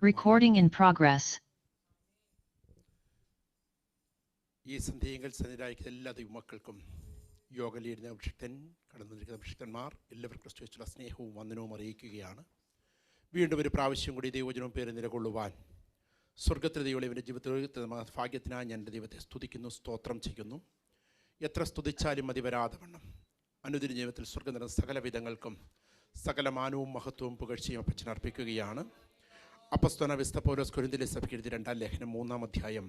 Recording in progress. ഈ സന്ധ്യയെങ്കിൽ സന്നിധാനിക്കുന്ന എല്ലാ ദൈവമക്കൾക്കും യോഗ ലീഡിന അഭിഷിക്തൻ കടന്നു വന്നിരിക്കുന്ന അഭിഷിക്തന്മാർ എല്ലാവർക്കും ക്രിസ്തുവിലുള്ള സ്നേഹവും വന്ദനവും അറിയിക്കുകയാണ്. വീണ്ടും ഒരു പ്രാവശ്യം കൂടി ദൈവവചനവും പേര് നിലകൊള്ളുവാൻ സ്വർഗത്തിലെ ദൈവം എൻ്റെ ജീവിതത്തിൽ ഭാഗ്യത്തിനായി ഞാൻ എൻ്റെ ദൈവത്തെ സ്തുതിക്കുന്നു, സ്തോത്രം ചെയ്യുന്നു. എത്ര സ്തുതിച്ചാലും മതി വരാതെ വണ്ണം അനുദിന ജീവിതത്തിൽ സ്വർഗം നിറഞ്ഞ സകല വിധങ്ങൾക്കും സകല മാനവും മഹത്വവും പുകഴ്ചയും അപ്പച്ചൻ അർപ്പിക്കുകയാണ്. അപ്പസ്തോലനായ വിശുദ്ധ പൗലോസ് കൊരിന്ത്യയിലെ സഭയ്ക്ക് എഴുതിയ 2-ാം ലേഖനം 3-ാം അധ്യായം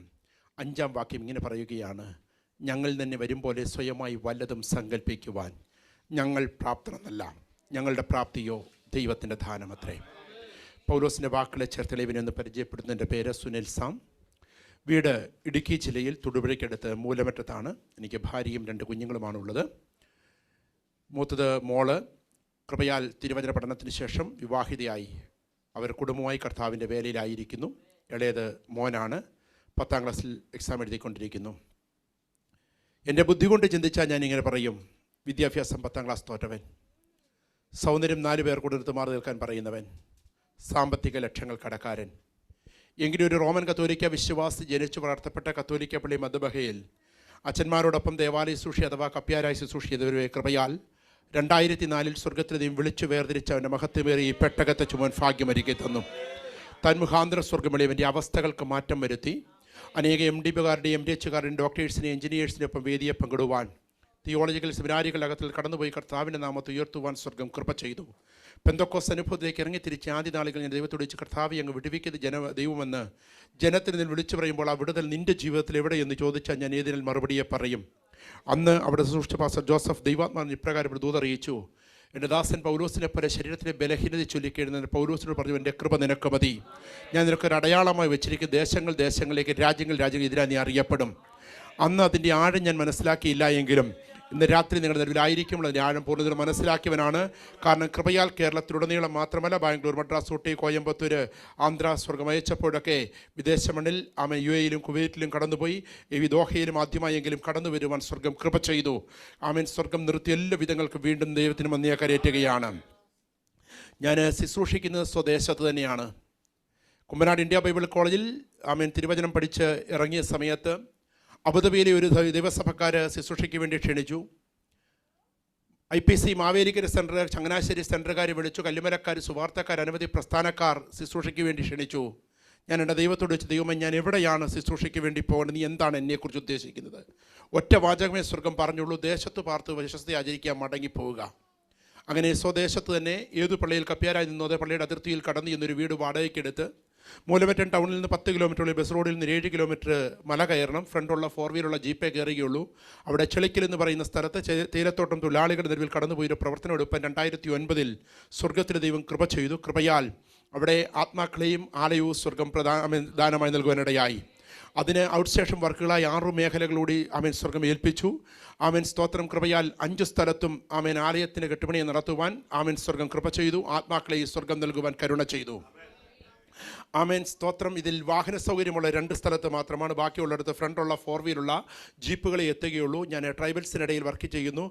5-ാം വാക്യം ഇങ്ങനെ പറയുകയാണ്: ഞങ്ങൾ തന്നെ വരും പോലെ സ്വയമായി വല്ലതും സങ്കല്പിക്കുവാൻ ഞങ്ങൾ പ്രാപ്തരെന്നല്ല, ഞങ്ങളുടെ പ്രാപ്തിയോ ദൈവത്തിൻ്റെ ദാനമത്രേ. പൗലോസിൻ്റെ വാക്കുകളെ ചേർത്ത് ഇവനെന്ന് പരിചയപ്പെടുന്നതിൻ്റെ പേര് സുനിൽ സാം. വീട് ഇടുക്കി ജില്ലയിൽ തൊടുപുഴയ്ക്കടുത്ത് മൂലമറ്റത്താണ്. എനിക്ക് ഭാര്യയും 2 കുഞ്ഞുങ്ങളുമാണുള്ളത്. മൂത്തത് മോള് കൃപയാൽ തിരുവചന പഠനത്തിന് ശേഷം വിവാഹിതയായി അവർ കുടുംബമായി കർത്താവിൻ്റെ വേലയിലായിരിക്കുന്നു. ഇളയത് മോനാണ്, 10-ാം ക്ലാസ്സിൽ എക്സാം എഴുതിക്കൊണ്ടിരിക്കുന്നു. എൻ്റെ ബുദ്ധി കൊണ്ട് ചിന്തിച്ചാൽ ഞാനിങ്ങനെ പറയും: വിദ്യാഭ്യാസം 10-ാം ക്ലാസ് തോറ്റവൻ, സൗന്ദര്യം 4 പേർ കൊടുത്ത് മാറി നിൽക്കാൻ പറയുന്നവൻ, സാമ്പത്തിക ലക്ഷ്യങ്ങൾ കടക്കാരൻ. എങ്കിലും ഒരു റോമൻ കത്തോലിക്ക വിശ്വാസി ജനിച്ചു വളർത്തപ്പെട്ട കത്തോലിക്ക പള്ളി മദ്ബഹയിൽ അച്ഛന്മാരോടൊപ്പം ദേവാലയ ശുശ്രൂഷ അഥവാ കപ്യാരായ ശുശ്രൂഷ ചെയ്തവരുടെ കൃപയാൽ 2004 സ്വർഗത്തിലെയും വിളിച്ചു വേർതിരിച്ച അവൻ്റെ മഹത്വമേറിയ ഈ പെട്ടകത്തെ ചുമൻ ഭാഗ്യമൊരുക്കി തന്നു. തന്മുഖാന്തര സ്വർഗമെളിയവൻ്റെ അവസ്ഥകൾക്ക് മാറ്റം വരുത്തി അനേക MD-കാരുടെയും MDH-കാരുടെയും ഡോക്ടേഴ്സിനെയും എഞ്ചിനീയേഴ്സിനൊപ്പം വേദിയെ പങ്കിടുവാൻ, തിയോളജിക്കൽ സെമിനാരികളകത്തിൽ കടന്നുപോയി കർത്താവിൻ്റെ നാമത്തെ ഉയർത്തുവാൻ സ്വർഗം കൃപ ചെയ്തു. പെന്തക്കോസ്ത് അനുഭവത്തിലേക്ക് ഇറങ്ങിത്തിരിച്ച് ആദ്യ നാളുകൾ ഞാൻ ദൈവത്തോട് ചോദിച്ചു: കർത്താവെ, അങ്ങ് വിടുവിക്കുന്നത് ദൈവമെന്ന് ജനത്തിന് നിന്ന് വിളിച്ചു പറയുമ്പോൾ ആ വിടുതൽ നിൻ്റെ ജീവിതത്തിൽ എവിടെയെന്ന് ചോദിച്ചാൽ ഞാൻ ഏതിനാൽ മറുപടിയെ പറയും. അന്ന് അവിടെ സൂക്ഷിച്ച പാസ്റ്റർ ജോസഫ് ദൈവാത്മാവിന് ഇപ്രകാരം ഒരു ദൂതറിയിച്ചു: എൻ്റെ ദാസൻ പൗലോസിനെ പോലെ ശരീരത്തിലെ ബലഹീനത ചൊല്ലിക്കഴിഞ്ഞ പൗലോസിനോട് പറഞ്ഞു, എൻ്റെ കൃപ നിനക്ക് മതി. ഞാൻ നിനക്കൊരു അടയാളമായി വെച്ചിരിക്കുന്ന ദേശങ്ങളിലേക്ക് രാജ്യങ്ങൾ ഇതിനാ നീ അറിയപ്പെടും. അന്ന് അതിൻ്റെ ആഴം ഞാൻ മനസ്സിലാക്കിയില്ല എങ്കിലും ഇന്ന് രാത്രി നിങ്ങളുടെ നിലവിലായിരിക്കുമ്പോൾ അതിൻ്റെ ആഴം പൂർണ്ണതയിൽ മനസ്സിലാക്കിയവനാണ്. കാരണം കൃപയാൽ കേരളത്തിലുടനീളം മാത്രമല്ല, ബാംഗ്ലൂർ, മദ്രാസ്, ഊട്ടി, കോയമ്പത്തൂർ, ആന്ധ്ര സ്വർഗം അയച്ചപ്പോഴൊക്കെ വിദേശ മണ്ണിൽ ആമൻ UAE-യിലും കുവൈറ്റിലും കടന്നുപോയി, ദോഹയിലും ആദ്യമായെങ്കിലും കടന്നു വരുവാൻ സ്വർഗം കൃപ ചെയ്തു. ആമൻ സ്വർഗം നിർത്തിയ എല്ലാ വിധങ്ങൾക്കും വീണ്ടും ദൈവത്തിന് നന്ദിയെ കരയേറ്റുകയാണ്. ഞാൻ ശുശ്രൂഷിക്കുന്നത് സ്വദേശത്ത് തന്നെയാണ്. കുമ്പനാട് ഇന്ത്യ ബൈബിൾ കോളേജിൽ ആമൻ തിരുവചനം പഠിച്ച് ഇറങ്ങിയ സമയത്ത് അബുദാബിയിലെ ഒരു ദൈവസഭക്കാർ ശുശ്രൂഷയ്ക്ക് വേണ്ടി ക്ഷണിച്ചു. IPC മാവേലിക്കര സെൻറ്റർ, ചങ്ങനാശ്ശേരി സെൻറ്ററുകാർ വിളിച്ചു, കല്ലുമലക്കാർ, സുവാർത്തക്കാർ, അനവധി പ്രസ്ഥാനക്കാർ ശുശ്രൂഷയ്ക്ക് വേണ്ടി ക്ഷണിച്ചു. ഞാൻ എൻ്റെ ദൈവത്തോട് വെച്ച്: ദൈവമേ, ഞാൻ എവിടെയാണ് ശുശ്രൂഷയ്ക്ക് വേണ്ടി പോകേണ്ടത്? നീ എന്താണ് എന്നെക്കുറിച്ച് ഉദ്ദേശിക്കുന്നത്? ഒറ്റ വാചകമേ സ്വർഗം പറഞ്ഞുള്ളൂ: ദേശത്ത് പാർത്ത് വിശ്വസ്ത ആചരിക്കാൻ മടങ്ങിപ്പോവുക. അങ്ങനെ സ്വദേശത്ത് തന്നെ ഏതു പള്ളിയിൽ കപ്യാരായി നിന്നോ അതേ പള്ളിയുടെ അതിർത്തിയിൽ കടന്നു എന്നൊരു വീട് വാടകയ്ക്കെടുത്ത് മൂലമറ്റം ടൗണിൽ നിന്ന് 10 കിലോമീറ്റർ, ബസ് റോഡിൽ നിന്ന് 7 കിലോമീറ്റർ മല കയറണം. ഫ്രണ്ടുള്ള 4-വീലുള്ള ജീപ്പേ കയറുകയുള്ളൂ. അവിടെ ചെളിക്കൽ എന്ന് പറയുന്ന സ്ഥലത്ത് തേയിലത്തോട്ടം തൊഴിലാളികളുടെ നിലവിൽ കടന്നുപോയൊരു പ്രവർത്തനം എടുപ്പാൻ 2009 സ്വർഗത്തിലെ ദൈവം കൃപ ചെയ്തു. കൃപയാൽ അവിടെ ആത്മാക്കളെയും ആലയവും സ്വർഗം ദാനമായി നൽകുവാനിടയായി. അതിന് ഔട്ട് സ്റ്റേഷൻ വർക്കുകളായി 6 മേഖലകളൂടി സ്വർഗം ഏൽപ്പിച്ചു. സ്തോത്രം. കൃപയാൽ 5 സ്ഥലത്തും ആലയത്തിന് കെട്ടുപണിയെ നടത്തുവാൻ സ്വർഗം കൃപ ചെയ്തു. ആത്മാക്കളെ ഈ സ്വർഗം നൽകുവാൻ കരുണ ചെയ്തു. സ്തോത്രം. ഇതിൽ വാഹന സൗകര്യമുള്ള 2 സ്ഥലത്ത് മാത്രമാണ്. ബാക്കിയുള്ളിടത്ത് ഫ്രണ്ടുള്ള 4-വീലുള്ള ജീപ്പുകളെ എത്തുകയുള്ളൂ. ഞാൻ ട്രൈബൽസിനിടയിൽ വർക്ക് ചെയ്യുന്നു.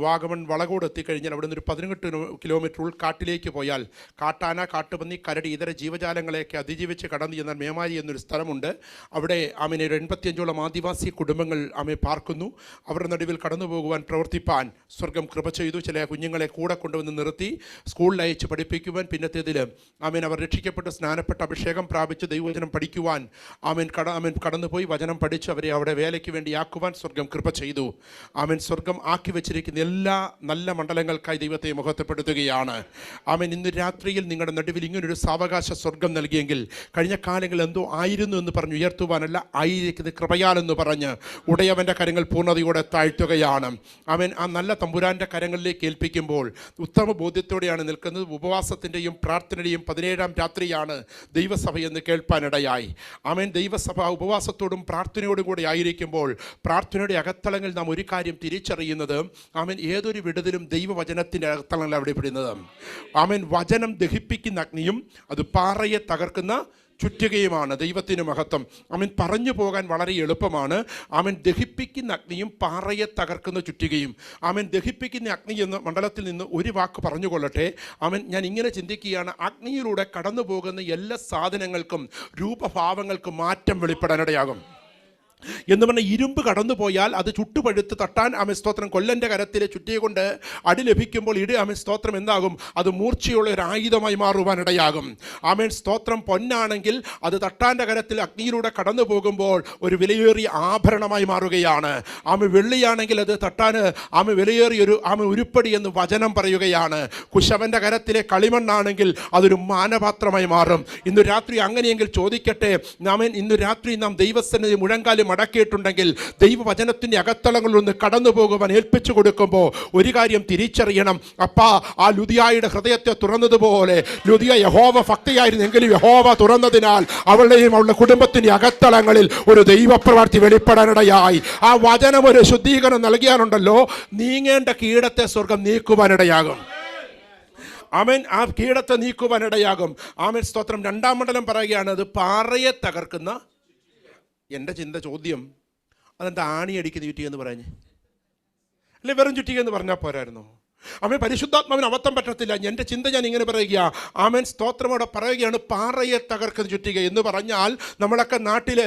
വാഗമൺ വളകോട് എത്തിക്കഴിഞ്ഞാൽ അവിടെ നിന്ന് ഒരു 18 കിലോമീറ്റർ ഉൾക്കാട്ടിലേക്ക് പോയാൽ കാട്ടാന, കാട്ടുപന്നി, കരടി ഇതര ജീവജാലങ്ങളെയൊക്കെ അതിജീവിച്ച് കടന്നു ചെന്നാൽ മേമാരി എന്നൊരു സ്ഥലമുണ്ട്. അവിടെ ഒരു 85ഓളം ആദിവാസി കുടുംബങ്ങൾ പാർക്കുന്നു. അവരുടെ നടുവിൽ കടന്നു പോകുവാൻ പ്രവർത്തിപ്പാൻ സ്വർഗം കൃപ ചെയ്തു. ചില കുഞ്ഞുങ്ങളെ കൂടെ കൊണ്ടുവന്ന് നിർത്തി സ്കൂളിൽ അയച്ച് പഠിപ്പിക്കുവാൻ, പിന്നത്തേതിൽ അവർ രക്ഷിക്കപ്പെട്ട് സ്നാനപ്പെട്ട അഭിഷേകം പ്രാപിച്ച് ദൈവവചനം പഠിക്കുവാൻ കടന്നുപോയി വചനം പഠിച്ച് അവരെ അവിടെ വേലയ്ക്ക് വേണ്ടി ആക്കുവാൻ സ്വർഗം കൃപ ചെയ്തു. സ്വർഗം ആക്കി വെച്ചിരിക്കുന്ന എല്ലാ നല്ല മണ്ഡലങ്ങൾക്കായി ദൈവത്തെ മഹത്വപ്പെടുത്തുകയാണ്. ഇന്ന് രാത്രിയിൽ നിങ്ങളുടെ നടുവിൽ ഇങ്ങനൊരു സാവകാശ സ്വർഗം നൽകിയെങ്കിൽ കഴിഞ്ഞ കാലങ്ങളിൽ എന്തോ ആയിരുന്നു എന്ന് പറഞ്ഞ് ഉയർത്തുവാനല്ല, ആയിരിക്കുന്നത് കൃപയാലെന്ന് പറഞ്ഞ് ഉടയവൻ്റെ കരങ്ങൾ പൂർണ്ണതയോടെ താഴ്ത്തുകയാണ്. ആ നല്ല തമ്പുരാൻ്റെ കരങ്ങളിലേക്ക് ഏൽപ്പിക്കുമ്പോൾ ഉത്തമ ബോധ്യത്തോടെയാണ് നിൽക്കുന്നത്. ഉപവാസത്തിൻ്റെയും പ്രാർത്ഥനയുടെയും 17-ാം രാത്രിയാണ് ദൈവസഭയെന്ന് കേൾപ്പാനിടയായി. ദൈവസഭ ഉപവാസത്തോടും പ്രാർത്ഥനയോടും കൂടി ആയിരിക്കുമ്പോൾ പ്രാർത്ഥനയുടെ അകത്തളങ്ങൾ നാം ഒരു കാര്യം തിരിച്ചറിയുന്നത്, ഏതൊരു വിടുതലും ദൈവവചനത്തിൻ്റെ അകത്തളങ്ങൾ അവിടെ പെടുന്നത്. വചനം ദഹിപ്പിക്കുന്ന അഗ്നിയും അത് പാറയെ തകർക്കുന്ന ചുറ്റുകയുമാണ്. ദൈവത്തിന് മഹത്വം. അവൻ പറഞ്ഞു പോകാൻ വളരെ എളുപ്പമാണ്. അവൻ ദഹിപ്പിക്കുന്ന അഗ്നിയും പാറയെ തകർക്കുന്ന ചുറ്റുകയും. അവൻ ദഹിപ്പിക്കുന്ന അഗ്നി എന്ന മണ്ഡലത്തിൽ നിന്ന് ഒരു വാക്ക് പറഞ്ഞുകൊള്ളട്ടെ. ഞാൻ ഇങ്ങനെ ചിന്തിക്കുകയാണ്, അഗ്നിയിലൂടെ കടന്നു പോകുന്ന എല്ലാ സാധനങ്ങൾക്കും രൂപഭാവങ്ങൾക്കും മാറ്റം വെളിപ്പെടാനിടയാകും എന്ന് പറഞ്ഞാൽ, ഇരുമ്പ് കടന്നുപോയാൽ അത് ചുട്ടുപഴുത്ത് തട്ടാൻ സ്തോത്രം കൊല്ലൻ്റെ കരത്തിലെ ചുറ്റിയെ കൊണ്ട് അടി ലഭിക്കുമ്പോൾ സ്തോത്രം എന്താകും? അത് മൂർച്ചയുള്ള ഒരു ആയുധമായി മാറുവാനിടയാകും. സ്തോത്രം പൊന്നാണെങ്കിൽ അത് തട്ടാൻ്റെ കരത്തിൽ അഗ്നിയിലൂടെ കടന്നു പോകുമ്പോൾ ഒരു വിലയേറിയ ആഭരണമായി മാറുകയാണ്. വെള്ളിയാണെങ്കിൽ അത് തട്ടാൻ വിലയേറിയൊരു ഉരുപ്പടി എന്ന് വചനം പറയുകയാണ്. കുശവൻ്റെ കരത്തിലെ കളിമണ്ണാണെങ്കിൽ അതൊരു മാനപാത്രമായി മാറും. ഇന്ന് രാത്രി അങ്ങനെയെങ്കിൽ ചോദിക്കട്ടെ, ഇന്ന് രാത്രി നാം ദൈവസന്നിധി മുഴങ്കാലും മടക്കിയിട്ടുണ്ടെങ്കിൽ ദൈവവചനത്തിൻ്റെ അകത്തളങ്ങളിൽ ഒന്ന് കടന്നു പോകുവാൻ ഏൽപ്പിച്ചു കൊടുക്കുമ്പോൾ ഒരു കാര്യം തിരിച്ചറിയണം. അപ്പാ, ആ ലുദിയായുടെ ഹൃദയത്തെ തുറന്നതുപോലെ ലുദിയ യഹോവ ഭക്തിയായിരുന്നെങ്കിലും യഹോവ തുറന്നതിനാൽ അവളുടെയും അവളുടെ കുടുംബത്തിൻ്റെ അകത്തളങ്ങളിൽ ഒരു ദൈവപ്രവൃത്തി വെളിപ്പെടാനിടയായി. ആ വചനം ഒരു ശുദ്ധീകരണം നൽകിയാലുണ്ടല്ലോ, നീങ്ങേണ്ട കീടത്തെ സ്വർഗം നീക്കുവാനിടയാകും. ആ കീടത്തെ നീക്കുവാനിടയാകും. സ്തോത്രം. രണ്ടാം മണ്ഡലം പറയുകയാണ്, അത് പാറയെ തകർക്കുന്ന. എൻ്റെ ചോദ്യം, അതെന്താ ആണിയടിക്കുന്ന ചുറ്റിക എന്ന് പറഞ്ഞ്? അല്ലെ വെറും ചുറ്റിക എന്ന് പറഞ്ഞാൽ പോരായിരുന്നോ? പരിശുദ്ധാത്മാവിന് അബദ്ധം പറ്റത്തില്ല. എൻ്റെ ചിന്ത ഞാൻ ഇങ്ങനെ പറയുക. സ്തോത്രമോടെ പറയുകയാണ്, പാറയെ തകർക്കുന്ന ചുറ്റിക എന്ന് പറഞ്ഞാൽ, നമ്മളൊക്കെ നാട്ടിൽ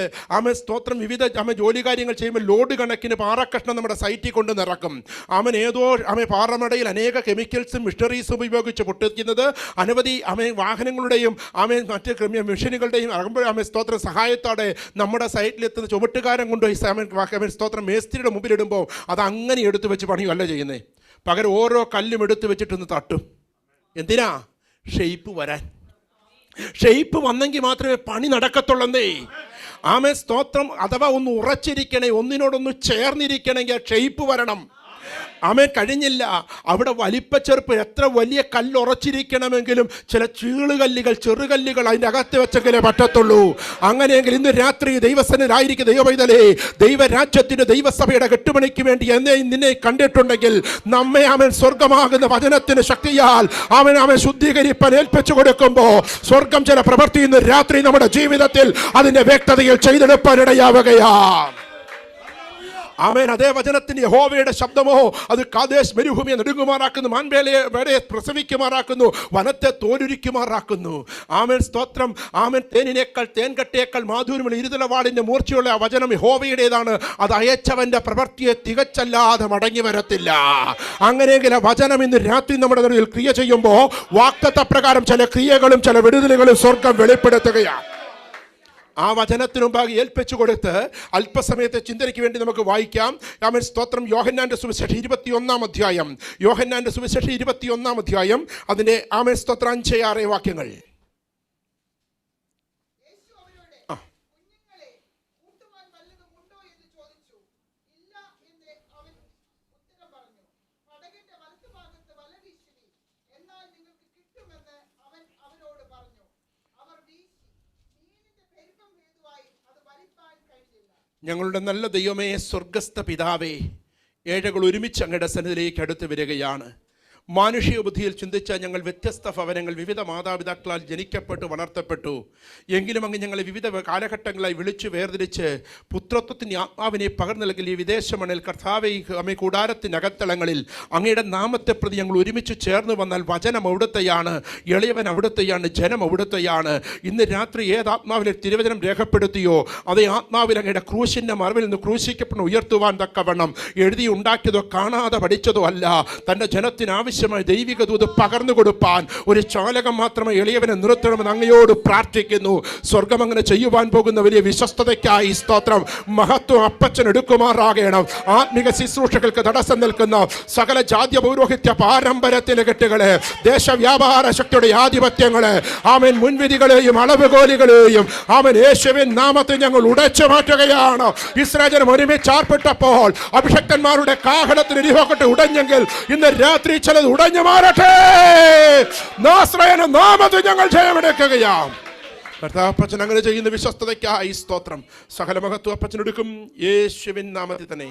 സ്തോത്രം വിവിധ ജോലി കാര്യങ്ങൾ ചെയ്യുമ്പോൾ ലോഡ് കണക്കിന് പാറക്കഷ്ണം നമ്മുടെ സൈറ്റിൽ കൊണ്ട് നിറക്കും. ഏതോ പാറമടയിൽ അനേക കെമിക്കൽസും മിഷണറീസും ഉപയോഗിച്ച് പൊട്ടിക്കുന്നത് അനവധി വാഹനങ്ങളുടെയും മറ്റ് മെഷീനുകളുടെയും സ്തോത്രം സഹായത്തോടെ നമ്മുടെ സൈറ്റിലെത്തുന്ന ചുമട്ടുകാരൻ കൊണ്ടുപോയി സ്തോത്രം മേസ്ത്രിയുടെ മുമ്പിലിടുമ്പോൾ അത് അങ്ങനെ എടുത്തു വെച്ച് പണിയല്ല ചെയ്യുന്നത്. പകരം ഓരോ കല്ലും എടുത്തു വെച്ചിട്ടൊന്ന് തട്ടും. എന്തിനാ? ഷെയ്പ്പ് വരാൻ. ഷെയ്പ്പ് വന്നെങ്കിൽ മാത്രമേ പണി നടക്കത്തുള്ളന്നേ. സ്തോത്രം. അഥവാ ഒന്ന് ഉറച്ചിരിക്കണേ, ഒന്നിനോടൊന്ന് ചേർന്നിരിക്കണമെങ്കിൽ ഷെയ്പ്പ് വരണം. കഴിഞ്ഞില്ല. അവിടെ വലിപ്പച്ചെറുപ്പ് എത്ര വലിയ കല്ലുറച്ചിരിക്കണമെങ്കിലും ചില ചീളുകല്ലുകൾ, ചെറുകല്ലുകൾ അതിൻ്റെ അകത്ത് വെച്ചെങ്കിലേ പറ്റത്തുള്ളൂ. അങ്ങനെയെങ്കിൽ ഇന്ന് രാത്രി ദൈവസന്നിധിയിലായിരിക്കും ദൈവപൈതലേ, ദൈവരാജ്യത്തിൻ്റെ ദൈവസഭയുടെ കെട്ടുപണിക്ക് വേണ്ടി നിന്നെ കണ്ടിട്ടുണ്ടെങ്കിൽ നമ്മെ സ്വർഗമാകുന്ന വചനത്തിന് ശക്തിയാൽ ശുദ്ധീകരിപ്പാൻ ഏൽപ്പിച്ചു കൊടുക്കുമ്പോൾ സ്വർഗം ചില പ്രവൃത്തി ഇന്ന് രാത്രി നമ്മുടെ ജീവിതത്തിൽ അതിൻ്റെ വ്യക്തതയിൽ ചെയ്തെടുപ്പാനിടയാവുകയാണ്. അതേ വചനത്തിന് യഹോവയുടെ ശബ്ദമോ അത് കാദേശ് മരുഭൂമിയെ നെടുങ്ങുമാറാക്കുന്നു, മാൻവേലയെ പ്രസവിക്കുമാറാക്കുന്നു, വനത്തെ തോലുരിക്കുമാറാക്കുന്നു. സ്തോത്രം. തേനിനേക്കാൾ തേൻകട്ടയേക്കാൾ മാധുര്യമുള്ള ഇരുതലവാളിൻ്റെ മൂർച്ചയുള്ള ആ വചനം യഹോവയുടേതാണ്. അത് അയച്ചവൻ്റെ പ്രവൃത്തിയെ തികച്ചല്ലാതെ മടങ്ങി വരത്തില്ല. അങ്ങനെയെങ്കിൽ ആ വചനം ഇന്ന് രാത്രി നമ്മുടെ നടുവിൽ ക്രിയ ചെയ്യുമ്പോൾ വാഗ്ദത്തപ്രകാരം ചില ക്രിയകളും ചില വിടുതലുകളും സ്വർഗം വെളിപ്പെടുത്തുകയാണ്. ആ വചനത്തിന് മുമ്പാകെ ഏൽപ്പിച്ചു കൊടുത്ത് അല്പസമയത്തെ ചിന്തയ്ക്ക് വേണ്ടി നമുക്ക് വായിക്കാം. സ്തോത്രം. യോഹന്നാന്റെ സുവിശേഷം 21-ാം അധ്യായം. യോഹന്നാന്റെ സുവിശേഷം 21-ാം അധ്യായം, അതിൻ്റെ സ്തോത്രം 5-6 വാക്യങ്ങൾ. ഞങ്ങളുടെ നല്ല ദൈവമേ, സ്വർഗസ്ഥ പിതാവേ, ഏഴകൾ ഒരുമിച്ച് അങ്ങയുടെ സന്നിധിയിലേക്ക് അടുത്ത് വരികയാണ്. മാനുഷിക ബുദ്ധിയിൽ ചിന്തിച്ച ഞങ്ങൾ വ്യത്യസ്ത ഭവനങ്ങൾ വിവിധ മാതാപിതാക്കളാൽ ജനിക്കപ്പെട്ടു വളർത്തപ്പെട്ടു. എങ്കിലും അങ്ങ് ഞങ്ങളെ വിവിധ കാലഘട്ടങ്ങളായി വിളിച്ചു വേർതിരിച്ച് പുത്രത്വത്തിൻ്റെ ആത്മാവിനെ പകർന്നു നൽകി ഈ വിദേശ മണ്ണിൽ കർത്താവെ അമ്മ കൂടാരത്തിനകത്തളങ്ങളിൽ അങ്ങയുടെ നാമത്തെ പ്രതി ഞങ്ങൾ ഒരുമിച്ച് ചേർന്ന് വന്നാൽ വചനം അവിടുത്തെയാണ്, എളിയവൻ അവിടുത്തെയാണ്, ജനം അവിടുത്തെയാണ്. ഇന്ന് രാത്രി ഏതാത്മാവിലെ തിരുവചനം രേഖപ്പെടുത്തിയോ അതേ ആത്മാവിൽ അങ്ങയുടെ ക്രൂശിൻ്റെ മറവിൽ നിന്ന് ക്രൂശിക്കപ്പെട്ട് ഉയർത്തുവാൻ തക്കവണ്ണം എഴുതി ഉണ്ടാക്കിയതോ കാണാതെ പഠിച്ചതോ അല്ല, തൻ്റെ ജനത്തിന് ആവശ്യമായി ദൈവിക ദൂത് പകർന്നു കൊടുപ്പാൻ ഒരു ചാലകം മാത്രമേ എളിയവനെ നിർത്തണമെന്ന് അങ്ങയോട് പ്രാർത്ഥിക്കുന്നു. സ്വർഗം അങ്ങനെ ചെയ്യുവാൻ പോകുന്ന വലിയ വിശ്വസ്തതയ്ക്കായി സ്തോത്രം. മഹത്വം അപ്പച്ചൻ എടുക്കുമാറാകണം. ആത്മിക ശുശ്രൂഷകൾക്ക് തടസ്സം നിൽക്കുന്ന സകല ജാതി പൗരോഹിത്യ പാരമ്പര്യത്തിലെ കെട്ടുകളെ, ദേശവ്യാപാര ശക്തിയുടെ ആധിപത്യങ്ങളെ, മുൻവിധികളെയും അളവുകോലുകളെയും യേശുവിൻ നാമത്തിൽ ഞങ്ങൾ ഉടച്ചു മാറ്റുകയാണ്. ഇസ്രായേൽ ഒരുമിച്ച് ആർപ്പെട്ടപ്പോൾ അഭിഷക്തന്മാരുടെ കാഹളത്തിന് ഇരിഹോക്കട്ടെ ഉടഞ്ഞെങ്കിൽ ഇന്ന് രാത്രി ചിലത് ഉടഞ്ഞു മാറട്ടെ. നാസറേയന്റെ നാമത്തിൽ ഞങ്ങൾ ജയമെടുക്കുകയാണ്. കർത്താപ്പച്ചൻ അങ്ങനെ ചെയ്യുന്ന വിശ്വസ്തതയ്ക്കായി സ്തോത്രം. സകല മഹത്വം അപ്പച്ചനെടുക്കും യേശുവിൻ നാമത്തിൽ തന്നെ.